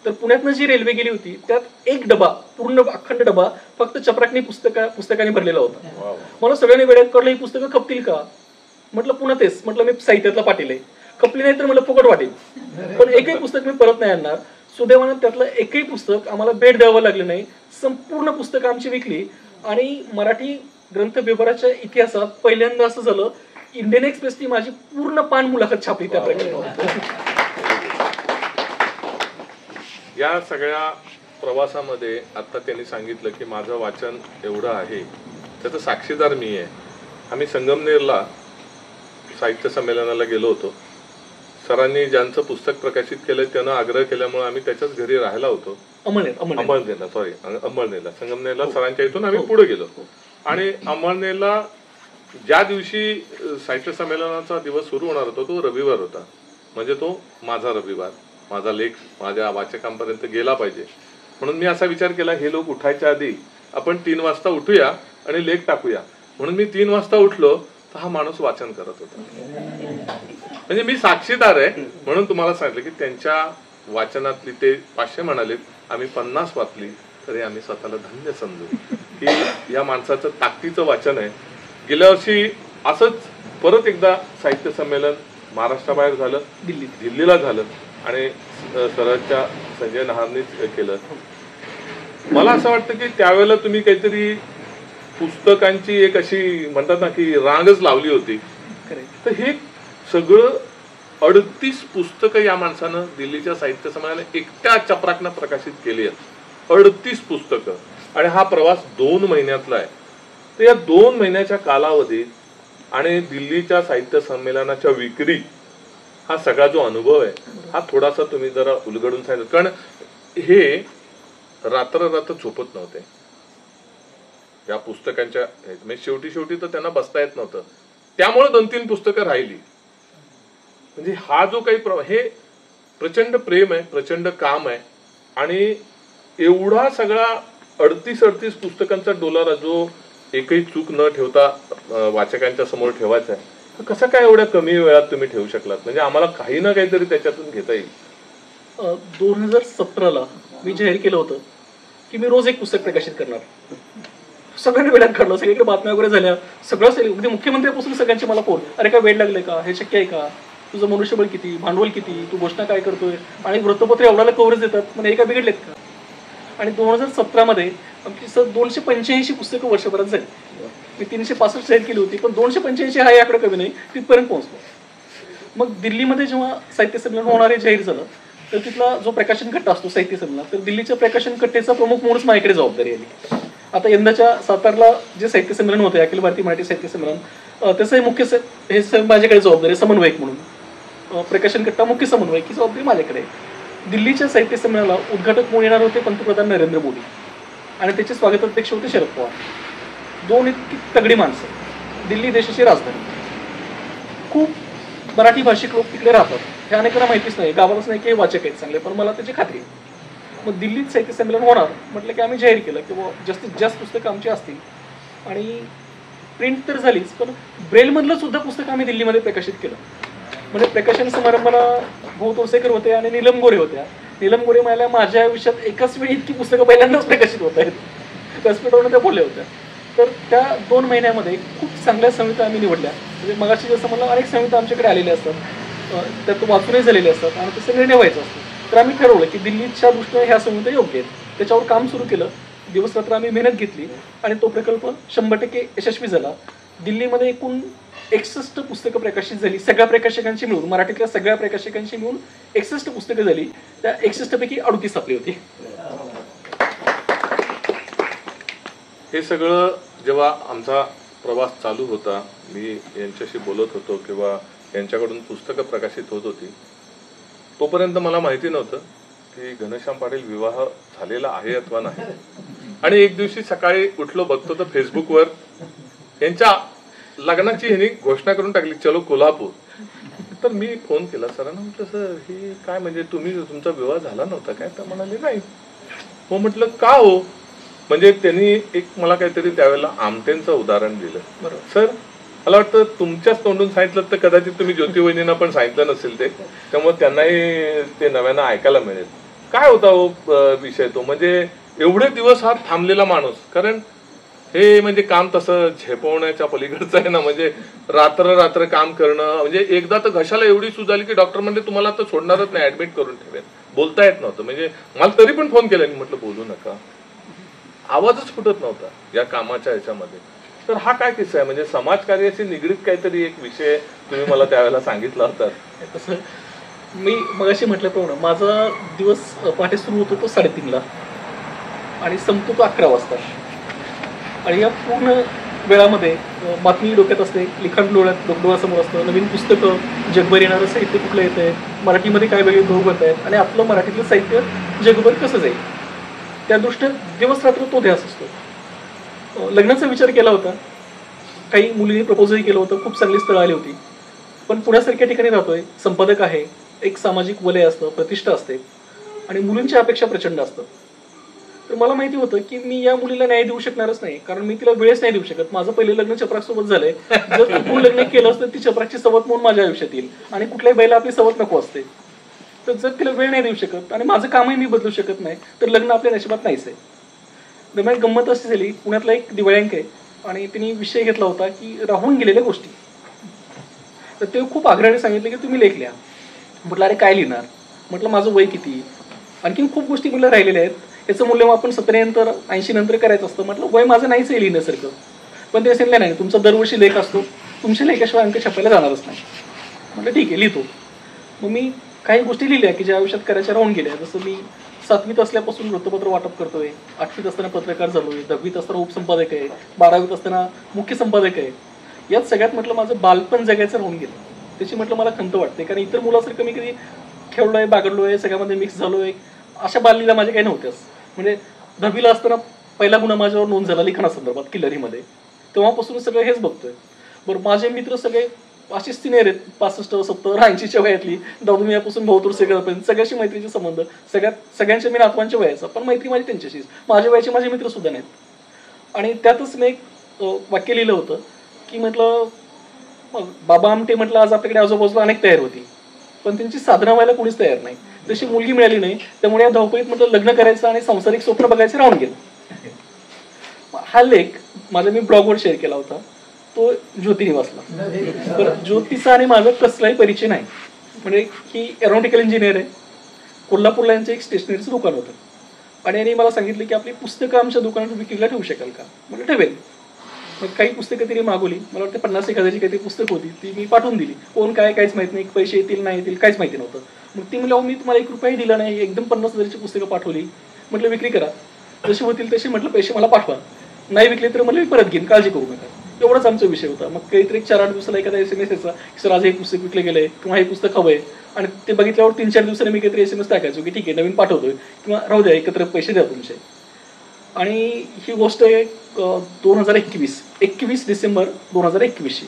तर पुण्यातनं जी रेल्वे गेली होती त्यात एक डबा, पूर्ण अखंड डबा फक्त चपराकनी पुस्तकाने भरलेला होता. मला सगळ्यांनी वेळात कळलं, ही पुस्तकं खपतील का. म्हटलं पुन्हा तेच, म्हटलं मी साहित्यातला पाटील आहे, खपली नाही तर मला फुकट वाटेल, पण एकही पुस्तक मी परत नाही आणणार. सुदैवानं त्यातलं एकही पुस्तक आम्हाला भेट द्यावं लागलं नाही. संपूर्ण पुस्तकं आमची विकली. आणि मराठी ग्रंथ व्यवहाराच्या इतिहासात पहिल्यांदा असं झालं, इंडियन एक्सप्रेसनी माझी पूर्ण पान मुलाखत छापली त्या प्रकारे. या सगळ्या प्रवासामध्ये आता त्यांनी सांगितलं की माझं वाचन एवढं आहे, त्याचं साक्षीदार मी आहे. आम्ही संगमनेरला साहित्य संमेलनाला गेलो होतो. सरांनी ज्यांचं पुस्तक प्रकाशित केलं त्यानं आग्रह केल्यामुळे आम्ही त्याच्याच घरी राहायला होतो. अंमळनेरला संगमनेरला सरांच्या इथून आम्ही पुढे गेलो. आणि अंमळनेरला ज्या दिवशी साहित्य संमेलनाचा दिवस सुरू होणार होता तो रविवार होता. म्हणजे तो माझा रविवार, माझा लेख माझ्या वाचकांपर्यंत गेला पाहिजे म्हणून मी असा विचार केला, हे लोक उठायच्या आधी आपण 3 वाजता उठूया आणि लेख टाकूया. म्हणून मी 3 वाजता उठलो तर हा माणूस वाचन करत होता. म्हणजे मी साक्षीदार आहे म्हणून तुम्हाला सांगितलं की त्यांच्या वाचनातली ते 500 म्हणाले, आम्ही 50 वाचली तरी आम्ही स्वतःला धन्य समजू की या माणसाचं ताकदीचं वाचन आहे. गेल्या वर्षी असंच परत एकदा साहित्य संमेलन महाराष्ट्राबाहेर झालं, दिल्लीला झालं आणि सरांच्या संजय नहारनीच केलं. मला असं वाटतं की त्यावेळेला तुम्ही काहीतरी पुस्तकांची एक अशी म्हणतात ना की रांगच लावली होती. तर हे सगळं 38 पुस्तकं या माणसानं दिल्लीच्या साहित्य संमेलनात एकट्या चपराकनं प्रकाशित केली आहेत. 38 पुस्तकं. आणि हा प्रवास 2 महिन्यातला आहे. तर या 2 महिन्याच्या कालावधीत आणि दिल्लीच्या साहित्य संमेलनाच्या विक्री हा सगळा जो अनुभव आहे हा थोडासा तुम्ही जरा उलगडून सांगितलं. कारण हे रात्र झोपत नव्हते या पुस्तकांच्या शेवटी तर त्यांना बसता येत नव्हतं, त्यामुळे 2-3 पुस्तकं राहिली. म्हणजे हा जो काही हे प्रचंड प्रेम आहे, प्रचंड काम आहे. आणि एवढा सगळा 38 पुस्तकांचा डोलारा जो एकही चूक न ठेवता वाचकांच्या समोर ठेवायचा आहे, कसं काय एवढ्या कमी वेळात तुम्ही ठेवू शकलात. म्हणजे आम्हाला काही ना काहीतरी त्याच्यातून घेता येईल. 2017ला मी जाहीर केलं होतं की मी रोज एक पुस्तक प्रकाशित करणार. सगळ्यांनी वेळात काढलं, सगळीकडे बातम्या वगैरे झाल्या, सगळं अगदी मुख्यमंत्र्यापासून सगळ्यांचे मला फोन, अरे काय वेळ लागले का, हे शक्य आहे का, तुझं मनुष्यबळ किती, भांडवल किती, तू घोषणा काय करतोय, आणि वृत्तपत्र एवढ्याला कव्हरेज देतात, म्हणजे एका बिघडलेत का. आणि 2017मध्ये आमची 285 पुस्तकं वर्षभरात झाली. मी 365 जाहीर केली होती, पण 285 हा आकडा कमी नाही, तिथपर्यंत पोहोचलो. मग दिल्लीमध्ये जेव्हा साहित्य संमेलन होणारे जाहीर झालं तर तिथला जो प्रकाशन कट्टा असतो साहित्य संमेलन, तर दिल्लीच्या प्रकाशन कट्टेचा प्रमुख म्हणूनच माझ्याकडे जबाबदारी आली. आता यंदाच्या सातारला जे साहित्य संमेलन होते, अखिल भारतीय मराठी साहित्य संमेलन, त्याचं मुख्य हे माझ्याकडे जबाबदारी, समन्वयक म्हणून. प्रकाशन कट्टा मुख्य समन्वयक ही जबाबदारी माझ्याकडे. दिल्लीच्या साहित्य संमेलनाला उद्घाटक म्हणून येणार होते पंतप्रधान नरेंद्र मोदी आणि त्याचे स्वागताध्यक्ष होते शरद पवार. 2 इतकी तगडी माणसं. दिल्ली देशाची राजधानी, खूप मराठी भाषिक लोक तिकडे राहतात, हे अनेकांना माहितीच नाही, गावालाच नाही की वाचक आहेत चांगले, पण मला त्याची खात्री आहे. मग दिल्लीत साहित्य संमेलन होणार म्हटलं की आम्ही जाहीर केलं की जास्तीत जास्त पुस्तकं आमची असतील. आणि प्रिंट तर झालीच, पण ब्रेलमधलं सुद्धा पुस्तक आम्ही दिल्लीमध्ये प्रकाशित केलं. म्हणजे प्रकाशन समारंभाला भाऊ तोरसेकर होते आणि नीलम गोरे होत्या. नीलम गोरे म्हणाल्या, माझ्या आयुष्यात एकाच वेळी इतकी पुस्तकं पहिल्यांदाच प्रकाशित होत आहेत. व्यासपीठावरून त्या बोलल्या होत्या. तर त्या 2 महिन्यामध्ये खूप चांगल्या संहिता आम्ही निवडल्या. म्हणजे मगाशी जसं मला अनेक संहिता आमच्याकडे आलेल्या असतात, त्यात वाचूनही झालेले असतात आणि त्याचा निर्णय व्हायचा असतो. तर आम्ही ठरवलं की दिल्लीच्या दृष्टीने ह्या संहिता योग्य आहेत, त्याच्यावर काम सुरू केलं. दिवसरात्र आम्ही मेहनत घेतली आणि तो प्रकल्प 100% यशस्वी झाला. दिल्लीमध्ये एकूण 61 पुस्तकं प्रकाशित झाली, सगळ्या प्रकाशकांची मिळून, मराठीतल्या सगळ्या प्रकाशकांची मिळून 61 पुस्तकं झाली. त्या 61 पैकी 38 आपली होती. हे सगळं जेव्हा आमचा प्रवास चालू होता, मी यांच्याशी बोलत होतो किंवा यांच्याकडून पुस्तकं प्रकाशित होत होती, तोपर्यंत मला माहिती नव्हतं की घनश्याम पाटील विवाह झालेला आहे अथवा नाही. आणि एक दिवशी सकाळी उठलो, बघतो तर फेसबुकवर यांच्या लग्नाची ह्यांनी घोषणा करून टाकली, चलो कोल्हापूर. तर मी फोन केला सरांना, म्हटलं सर हे काय, म्हणजे तुमचा विवाह झाला नव्हता काय? तर म्हणाले नाही. हो म्हटलं का हो? म्हणजे त्यांनी एक मला काहीतरी त्यावेळेला आमटेंचं उदाहरण दिलं. बरं सर, मला वाटतं तुमच्याच तोंडून सांगितलं तर कदाचित तुम्ही ज्योती वहिनींना पण सांगितलं नसेल ते, त्यामुळे त्यांनाही ते नव्यानं ऐकायला मिळेल. काय होता हो विषय तो, म्हणजे एवढे दिवस हा थांबलेला माणूस, कारण हे म्हणजे काम तसं झेपवण्याच्या पलीकडचं आहे ना, म्हणजे रात्र रात्र काम करणं. म्हणजे एकदा तर घशाला एवढी सूज आली की डॉक्टर म्हणले तुम्हाला तर सोडणारच नाही, ऍडमिट करून ठेवेल. बोलता येत नव्हतं, म्हणजे मला तरी पण फोन केला, म्हटलं बोलू नका, आवाजच फुटत नव्हता या कामाच्या ह्याच्यामध्ये. तर हा काय किस्सा आहे, म्हणजे समाजकार्याशी निगडीत काहीतरी एक विषय तुम्ही मला त्यावेळेला सांगितला होता. तसं मी मगाशी म्हटल्याप्रमाणे माझा दिवस पहाटे सुरू होतो तो 3:30ला आणि संपतो तो 11 वाजता. आणि या पूर्ण वेळामध्ये बातमी डोक्यात असते, लिखाण डोळ्यासमोर असतं, नवीन पुस्तकं, जगभर येणारं साहित्य कुठलं येत आहे, मराठीमध्ये काय वेगळे भाऊ होत आहेत आणि आपलं मराठीतलं साहित्य जगभर कसं जाईल, त्या दृष्टीने दिवस रात्र तो ध्यास असतो. लग्नाचा विचार केला होता, काही मुलींनी प्रपोजही केलं होतं, खूप चांगली स्थळं आली होती. पण पुण्यासारख्या ठिकाणी राहतोय, संपादक आहे, एक सामाजिक वलय असतं, प्रतिष्ठा असते आणि मुलींची अपेक्षा प्रचंड असतं. तर मला माहिती होतं की मी या मुलीला न्याय देऊ शकणारच नाही, कारण मी तिला वेळच नाही देऊ शकत. माझं पहिलं लग्न चपराकसोबत झालंय, जर चुकून लग्न केलं असतं ती चपराकची सवत म्हणून माझ्या आयुष्यात येईल आणि कुठल्याही बाईला आपली सवत नको असते. तर जर तिला वेळ नाही देऊ शकत आणि माझं कामही मी बदलू शकत नाही, तर लग्न आपल्या नशिबात नाहीच आहे. दरम्यान गंमत अशी झाली, पुण्यातला एक दिवाळ्यांक आहे आणि त्यांनी विषय घेतला होता की राहून गेलेल्या गोष्टी. तर ते खूप आग्रहाने सांगितले की तुम्ही लेख लिहा. म्हटलं अरे काय लिहिणार? म्हटलं माझं वय किती, आणखीन खूप गोष्टी मला राहिलेल्या आहेत, याचं मूल्यमापन 70 नंतर 80 नंतर करायचं असतं. म्हटलं वय माझं नाहीच आहे लिहिण्यासारखं. पण ते सांगितलं नाही, तुमचा दरवर्षी लेख असतो, तुमच्या लेखाशिवाय अंक छापायला जाणारच नाही. म्हटलं ठीक आहे लिहितो. मग मी काही गोष्टी लिहिल्या की ज्या आयुष्यात करायच्या राहून गेल्या. जसं मी 7वीत असल्यापासून वृत्तपत्र वाटप करतोय, 8वीत असताना पत्रकार झालोय, 10वीत असताना उपसंपादक आहे, 12वीत असताना मुख्य संपादक आहे. यात सगळ्यात म्हटलं माझं बालपण जगायचं राहून गेलं. त्याची म्हटलं मला खंत वाटते, कारण इतर मुलासारखं मी कधी खेळलोय, बागडलोय, सगळ्यामध्ये मिक्स झालोय, अशा बाललीला माझे काही नव्हत्याच. म्हणजे 10वीला असताना पहिला गुन्हा माझ्यावर नोंद झाला लिखाणासंदर्भात किल्लरीमध्ये, तेव्हापासून सगळं हेच बघतोय. बरं माझे मित्र सगळे अशी सिनियर आहेत, 65, 70, 80च्या वयातली, दादूमियापासून भाऊ सेगळपर्यंत सगळ्याशी मैत्रीचे संबंध, सगळ्यांच्या मी नातवांच्या वयाचा, पण मैत्री माझी त्यांच्याशीच. माझ्या वयाचे माझे मित्र सुद्धा नाहीत. आणि त्यातच मी एक वाक्य लिहिलं होतं की म्हटलं बाबा आमटे म्हटलं आज आपल्याकडे आजूबाजूला अनेक तयार होती, पण त्यांची साधना व्हायला कोणीच तयार नाही, तशी मुलगी मिळाली नाही. त्यामुळे या धावपळीत म्हटलं लग्न करायचं आणि सांसारिक स्वप्न बघायचं राहून गेलं. हा लेख माझा मी ब्लॉगवर शेअर केला होता, तो ज्योतीने वाचला. तर ज्योतीचा आणि माझा कसलाही परिचय नाही. म्हणजे ही एरोनॉटिकल इंजिनियर आहे, कोल्हापूरला यांचं एक स्टेशनरीचं दुकान होतं आणि यांनी मला सांगितलं की आपली पुस्तकं आमच्या दुकानात विक्रीला ठेवू शकाल का? म्हणजे ठेवेल. मग काही पुस्तकं तरी मागवली, मला वाटतं 50-1,000ची काहीतरी पुस्तक होती, ती मी पाठवून दिली. कोण काय काहीच माहित नाही, पैसे येतील नाही येतील काहीच माहिती नव्हतं. मग ती म्हणलं मी तुम्हाला 1 रुपयाही दिला नाही, एकदम 50,000ची पुस्तकं पाठवली. म्हटलं विक्री करा, जसे होतील तसे म्हटलं पैसे मला पाठवा, नाही विकले तर म्हटलं मी परत घेईन, काळजी करू नका. एवढाच आमचा विषय होता. मग काहीतरी 4-8 दिवसाला एखादा SMS यायचा की सर आज हे पुस्तक विकले गेलंय किंवा हे पुस्तक हवंय, आणि ते बघितल्यावर 3-4 दिवसांनी मी काहीतरी SMS टाकायचो की ठीक आहे नवीन पाठवतोय किंवा राहू द्या एकत्र पैसे द्या तुमचे. आणि ही गोष्ट आहे 21 डिसेंबर 2021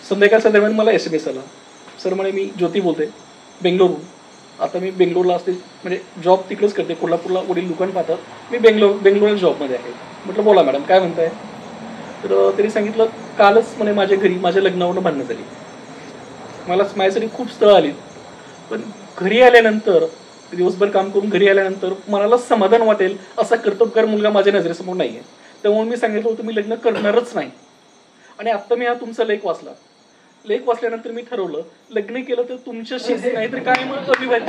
संध्याकाळच्या दरम्यान मला SMS आला. सर म्हणे मी ज्योती बोलते बेंगलोरहून, आता मी बेंगलोरला असते, म्हणजे जॉब तिकडेच करते, कोल्हापूरला वडील दुकान पाहतात, मी बेंगलोरला जॉबमध्ये आहे. म्हटलं बोला मॅडम काय म्हणताय? तर त्यांनी सांगितलं कालच म्हणे माझ्या घरी माझ्या लग्नावरून भांडणं झाली. माझ्यासाठी खूप स्थळं आली, पण घरी आल्यानंतर दिवसभर काम करून घरी आल्यानंतर मनाला समाधान वाटेल असा कर्तबगार मुलगा माझ्या नजरेसमोर नाही आहे. त्यामुळे मी सांगितलं होतं मी लग्न करणारच नाही. आणि आत्ता मी हा तुमचा लेख वाचला. लेख वाचल्यानंतर मी ठरवलं लग्न केलं तर तुमच्याशीच, नाहीतर काय मग अविवाहित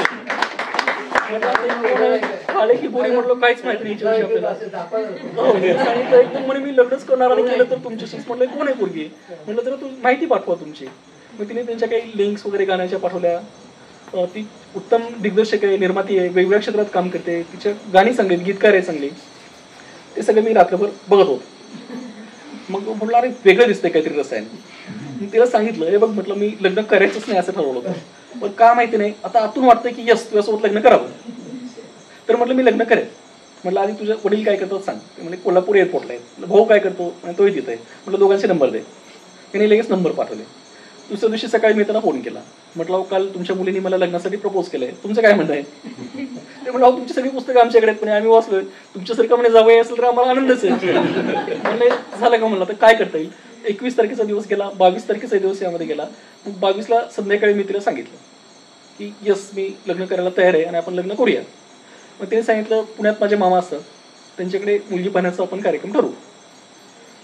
खाले की बोरी म्हटलं काहीच माहिती नाही आपल्याला. सांगितलं एकदम म्हणे मी लग्नच करणार आणि केलं तर तुमच्याशीच. म्हटलं कोण आहे पोरगी? म्हटलं तर तू माहिती पाठवा तुमची. मग तिने त्यांच्या काही लिंक्स वगैरे गाण्याच्या पाठवल्या. ती उत्तम दिग्दर्शक आहे, निर्माती आहे, वेगवेगळ्या क्षेत्रात काम करते, तिच्या गाणी चांगली, गीतकार आहे चांगली. ते सगळं मी रात्रभर बघत होतो. मग म्हटलं अरे वेगळं दिसतंय काहीतरी रसायन. मी तिला सांगितलं हे बघ म्हटलं मी लग्न करायचंच नाही असं ठरवलं होतं, पण का माहिती नाही आता आतून वाटतंय की यस तुझ्यासोबत लग्न करावं. तर म्हटलं मी लग्न करेन. म्हटलं आधी तुझे वडील काय करतो सांग. ते म्हणजे कोल्हापूर एअरपोर्टला आहे. भाऊ काय करतो आणि तोही तिथे आहे. म्हटलं दोघांचे नंबर दे. त्यांनी लगेच नंबर पाठवले. दुसऱ्या दिवशी सकाळी मी त्यांना फोन केला. म्हटलं काल तुमच्या मुलीने मला लग्नासाठी प्रपोज केलंय, तुमचं काय म्हणणं आहे. ते म्हटलं तुमची सगळी पुस्तकं आमच्याकडे आहेत, पण आम्ही वाचलोय, तुमच्यासारखं म्हणजे जावई असेल तर आम्हाला आनंदच आहे. म्हणलं झालं का म्हणलं तर काय करता येईल. 21 तारखेचा दिवस गेला, 22 तारखेचा दिवस यामध्ये गेला. मग 22ला संध्याकाळी मी तिला सांगितलं की यस मी लग्न करायला तयार आहे आणि आपण लग्न करूया. मग तिने सांगितलं पुण्यात माझे मामा असतात, त्यांच्याकडे मुलगी पाहण्याचा आपण कार्यक्रम ठरवू.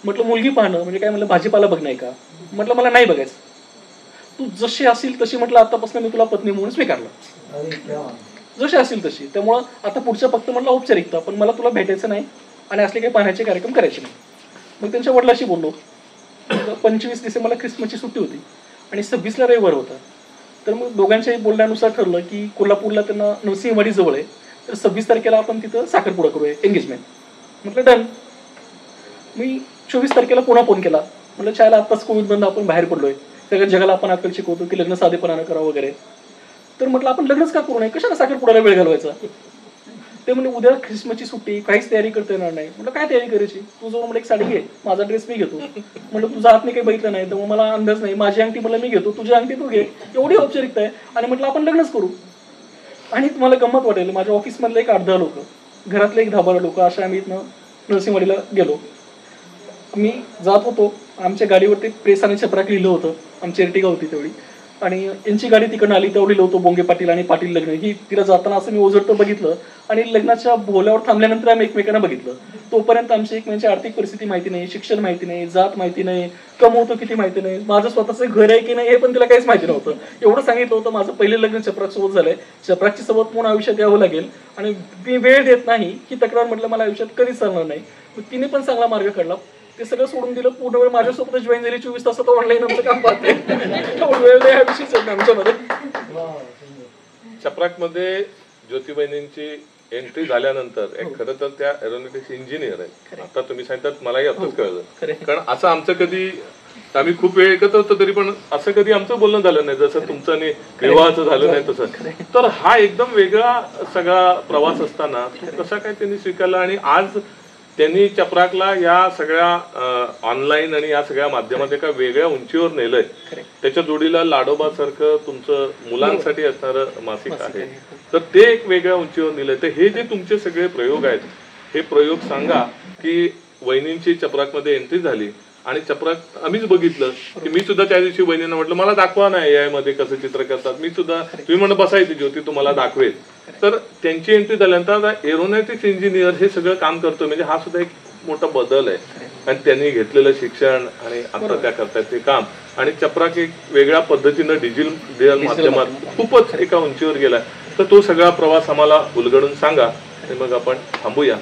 म्हटलं मुलगी पाहणं म्हणजे काय. म्हणलं भाजीपाला बघणं आहे का. म्हटलं मला नाही बघायचं, तू जशी असेल तशी म्हटलं आतापासून मी तुला पत्नी म्हणून स्वीकारलं, जशी असेल तशी. त्यामुळं आता पुढच्या फक्त म्हटलं औपचारिकता, पण मला तुला भेटायचं नाही आणि असले काही पाहण्याचे कार्यक्रम करायचे नाही. मग त्यांच्या वडिलाशी बोललो. 25 डिसेंबरला ख्रिसमसची सुट्टी होती आणि 26ला रविवार होता. तर मग दोघांच्याही बोलण्यानुसार ठरलं की कोल्हापूरला त्यांना नरसिंहवाडी जवळ आहे, तर 26 तारखेला आपण तिथं साखरपुडा करूया एंगेजमेंट. म्हटलं डन. मी 24 तारखेला पुन्हा फोन केला. म्हटलं चायला आत्ताच कोविड बंद, आपण बाहेर पडलोय, सगळ्या जगाला आपण अक्कल शिकवतो की लग्न साधेपणानं करावं वगैरे. तर म्हटलं आपण लग्नच का करू नये, कशाला साखरपुड्याला वेळ घालवायचा. ते म्हणजे उद्या ख्रिसमसची सुट्टी, काहीच तयारी करता येणार नाही. म्हटलं काय तयारी करायची, तू जाऊन मला एक साडी घे, माझा ड्रेस मी घेतो. म्हटलं तुझा हात मी काही बघितलं नाही तर मग मला अंदाज नाही, माझी अंगठी मला मी घेतो, तुझी अंगठी तू घे, एवढी औपचारिकता आहे. आणि म्हटलं आपण लग्नच करू. आणि तुम्हाला गंमत वाटेल, माझ्या ऑफिसमधले एक 8-10 लोक, घरातले एक 10-12 लोक, अशा आम्ही इथनं नरसिंहवाडीला गेलो. मी जात होतो, आमच्या गाडीवरती प्रेस आणि चपराक लिहिलं होतं, आमची एर्टिगा होती तेवढी, आणि यांची गाडी तिकडनं आली तेवढी लिहिलं होतं बोंगे पाटील आणि पाटील लग्न. ही तिला जाताना असं मी ओझरतं बघितलं आणि लग्नाच्या बोल्यावर थांबल्यानंतर आम्ही एकमेकांना बघितलं. तोपर्यंत आमची एकमेकांची आर्थिक परिस्थिती माहिती नाही, शिक्षण माहिती नाही, जात माहिती नाही, कमवतो किती माहिती नाही, माझं स्वतःचं घर आहे की नाही हे पण तिला काहीच माहिती नव्हतं. एवढं सांगितलं होतं माझं पहिलं लग्न चपराक सोबत झालंय, चपराकची सोबत म्हणून आयुष्यात यावं लागेल आणि मी वेळ देत नाही ही तक्रार म्हटलं मला आयुष्यात कधीच चालणार नाही. मग तिने पण चांगला मार्ग काढला. ते सगळं सोडून दिलं, पूर्ण वेळ माझ्यासोबतच जॉईन झाली. 24 तासात ऑनलाईन आमचं काम पाहते, वेळ नाही हा विषयच आमच्यामध्ये. चपराक मध्ये ज्योतिबहिणींची एंट्री झाल्यानंतर खरं तर त्या एरोनॉटिक्स इंजिनियर आहेत. आता तुम्ही सांगतात मलाही आताच कळलं, कारण असं आमचं कधी, आम्ही खूप वेळ एकत्र होतो तरी पण असं कधी आमचं बोलणं झालं नाही जसं तुमचं आणि विवाहाचं झालं नाही तसं. तर हा एकदम वेगळा सगळा प्रवास असताना कसा काय त्यांनी स्वीकारला आणि आज त्यांनी चपराकला या सगळ्या ऑनलाईन आणि या सगळ्या माध्यमात एका वेगळ्या उंचीवर नेलंय. त्याच्या जोडीला लाडोबासारखं तुमचं मुलांसाठी असणारं मासिक आहे, तर ते एक वेगळ्या उंचीवर नेलंय. तर हे जे तुमचे सगळे प्रयोग आहेत, हे प्रयोग सांगा की वहिनींची चपराकमध्ये एंट्री झाली आणि चपराक आम्हीच बघितलं की मी सुद्धा त्या दिवशी वहिनींना म्हटलं मला दाखवा ना AI मध्ये कसं चित्र करतात. मी सुद्धा, तुम्ही म्हणत बसायची ज्योती तुम्हाला दाखवेल. तर त्यांची एंट्री झाल्यानंतर एरोनॉटिक्स इंजिनियर हे सगळं काम करतोय म्हणजे हा सुद्धा एक मोठा बदल आहे. आणि त्यांनी घेतलेलं शिक्षण आणि आता त्या करतायत ते काम, आणि चपराक एक वेगळ्या पद्धतीनं डिजिटल माध्यमात खूपच एका उंचीवर गेलाय. तर तो सगळा प्रवास आम्हाला उलगडून सांगा आणि मग आपण थांबूया.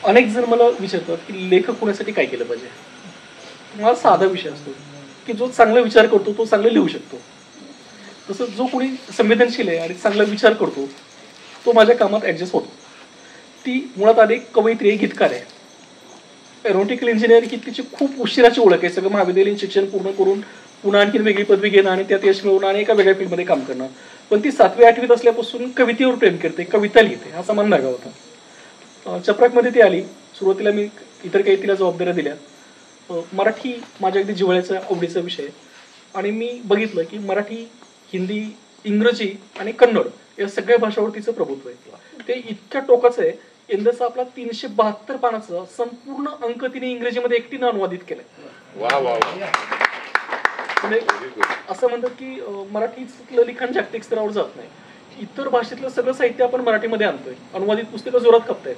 अनेक जण मला विचारतात की लेखक होण्यासाठी काय केलं पाहिजे. मला साधा विषय असतो की जो चांगला विचार करतो तो चांगलं लिहू शकतो. तसं जो कोणी संवेदनशील आहे आणि चांगला विचार करतो तो माझ्या कामात ऍडजस्ट होतो. ती मुळात आधी कवयित्री आहे, गीतकार आहे. एरोनॉटिकल इंजिनियर ही तिची खूप उशिराची ओळख आहे. सगळं महाविद्यालयीन शिक्षण पूर्ण करून पुन्हा आणखी वेगळी पदवी घेणं आणि त्यात यश मिळवणं आणि एका वेगळ्या फील्डमध्ये काम करणं. पण ती 7वी-8वीत असल्यापासून कवितेवर प्रेम करते, कविता लिहिते, असा मन धागा होता. चपराकमध्ये ती आली. सुरुवातीला मी इतर काही तिला जबाबदाऱ्या दिल्या. मराठी माझ्या अगदी जिव्हाळ्याचा आवडीचा विषय आणि मी बघितलं की मराठी, हिंदी, इंग्रजी आणि कन्नड या सगळ्या भाषावर तिचं प्रभुत्व आहे. ते इतक्या टोकाचं आहे, यंदाचा आपला 372 पानाचा संपूर्ण अंक तिने इंग्रजीमध्ये एकटीनं अनुवादित केलाय. वा वा. म्हणजे असं म्हणतात की मराठीतलं लिखाण जागतिक स्तरावर जात नाही. इतर भाषेतलं सगळं साहित्य आपण मराठीमध्ये आणतोय, अनुवादित पुस्तकं जोरात खपतायत,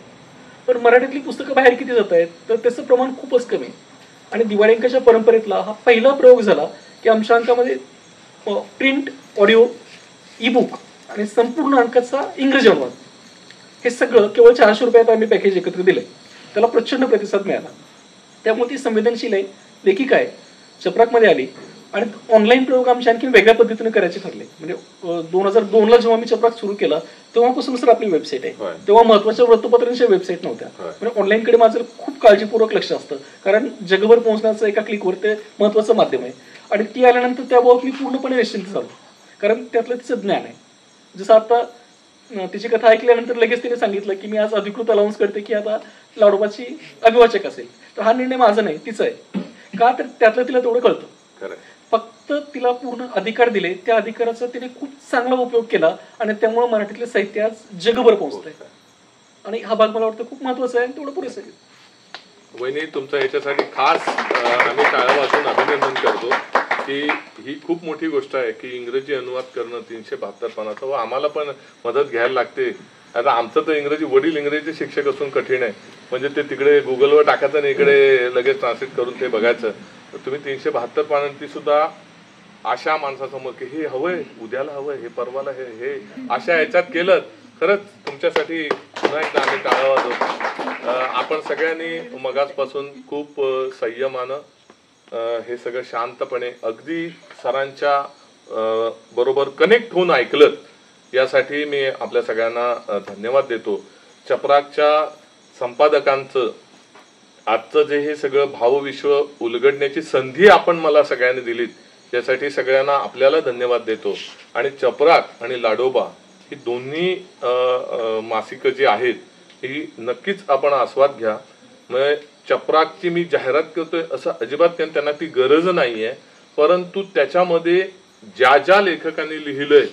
पण मराठीतली पुस्तकं बाहेर किती जात आहेत तर त्याचं प्रमाण खूपच कमी आहे. आणि दिवाळी अंकाच्या परंपरेतला हा पहिला प्रयोग झाला की आमच्या अंकामध्ये प्रिंट, ऑडिओ, ई-बुक आणि संपूर्ण अंकाचा इंग्रजी अनुवाद हे सगळं केवळ 400 रुपयात आम्ही पॅकेज एकत्र दिलंय. त्याला प्रचंड प्रतिसाद मिळाला. त्यामुळे ती संवेदनशील आहे, लेखिका आहे. चपराकमध्ये आली. आणि ऑनलाईन प्रयोग आमचे आणखी वेगळ्या पद्धतीने करायचे ठरले. म्हणजे 2002ला जेव्हा मी चपराक सुरू केला तेव्हापासून सर आपली वेबसाईट आहे. तेव्हा महत्वाच्या वृत्तपत्रांच्या वेबसाईट नव्हत्या. म्हणजे ऑनलाईनकडे माझं खूप काळजीपूर्वक लक्ष असतं, कारण जगभर पोहोचण्याचं एका क्लिकवर ते महत्वाचं माध्यम आहे. आणि ती आल्यानंतर त्याबाबत मी पूर्णपणे निश्चिंत झालो, कारण त्यातलं तिचं ज्ञान आहे. जसं आता तिची कथा ऐकल्यानंतर लगेच तिने सांगितलं की मी आज अधिकृत अनाऊन्स करते की आता लाडोबाची अभिवाचक असेल. तर हा निर्णय माझा नाही, तिचा आहे. का तर त्यातलं तिला तेवढं कळतं. फक्त तिला पूर्ण अधिकार दिले, त्या अधिकाराचा तिने खूप चांगला उपयोग केला आणि त्यामुळे मराठीतलं साहित्य आज जगभर पोहोचतंय. आणि हा भाग मला वाटतं खूप महत्वाचा आहे आणि तेवढं पुरेसं आहे. वहिनी, तुमचं याच्यासाठी खास आम्ही टाळा वाजून अभिनंदन करतो की ही खूप मोठी गोष्ट आहे की इंग्रजी अनुवाद करणं 372 पानाचं, व आम्हाला पण मदत घ्यायला लागते. आता आमचं तर इंग्रजी, वडील इंग्रजी शिक्षक असून कठीण आहे. म्हणजे ते तिकडे गुगलवर टाकायचं आणि इकडे लगेच ट्रान्सलेट करून ते बघायचं. तुम्ही 372 पानांची सुद्धा अशा माणसासमोर की हे हवंय, उद्याला हवंय, हे परवाला हे अशा ह्याच्यात केलं, खरंच तुमच्यासाठी पुन्हा एकदा आम्ही टाळा वाजवतो. आपण सगळ्यांनी मगाचपासून खूप संयमानं हे सगळं शांतपणे अगदी सरांच्या बरोबर कनेक्ट होऊन ऐकलं, यासाठी मी आपल्या सगळ्यांना धन्यवाद देतो. चपराकच्या संपादकांचं आजचं जे हे सगळं भावविश्व उलगडण्याची संधी आपण मला सगळ्यांनी दिलीत, यासाठी सगळ्यांना आपल्याला धन्यवाद देतो. आणि चपराक आणि लाडोबा ही दोन्ही मासिकं जी आहेत ही नक्कीच आपण आस्वाद घ्या. म्हणजे चपराकची मी जाहिरात करतोय असं अजिबात त्यांना ती गरज नाहीये, परंतु त्याच्यामध्ये ज्या ज्या लेखकांनी लिहिलंय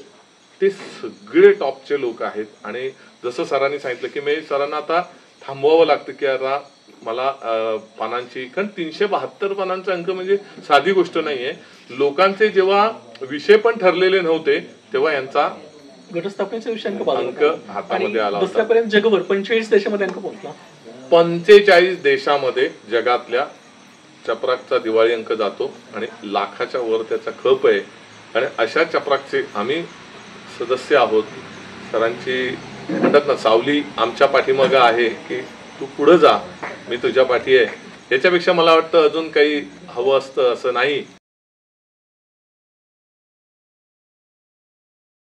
ते सगळे टॉपचे लोक आहेत. आणि जसं सरांनी सांगितलं की मी सरांना आता थांबवावं लागतं की आता मला पानांची, कारण 372 पानांचा अंक म्हणजे साधी गोष्ट नाहीये. लोकांचे जेव्हा विषय पण ठरलेले नव्हते तेव्हा यांचा घटस्थापनेचा विषय अंक हातामध्ये आला होता. दुसऱ्यापर्यंत जगभर 45 देशामध्ये अंक पोहोचला. 45 देशामध्ये जगातल्या चपराकचा दिवाळी अंक जातो आणि लाखाच्या वर त्याचा खप आहे. आणि अशा चपराकचे आम्ही सदस्य आहोत. सरांची म्हणतात ना, सावली आमच्या पाठीमागं आहे की तू पुढे जा, मी तुझ्या पाठी आहे. याच्यापेक्षा मला वाटतं अजून काही हवं असतं असं नाही.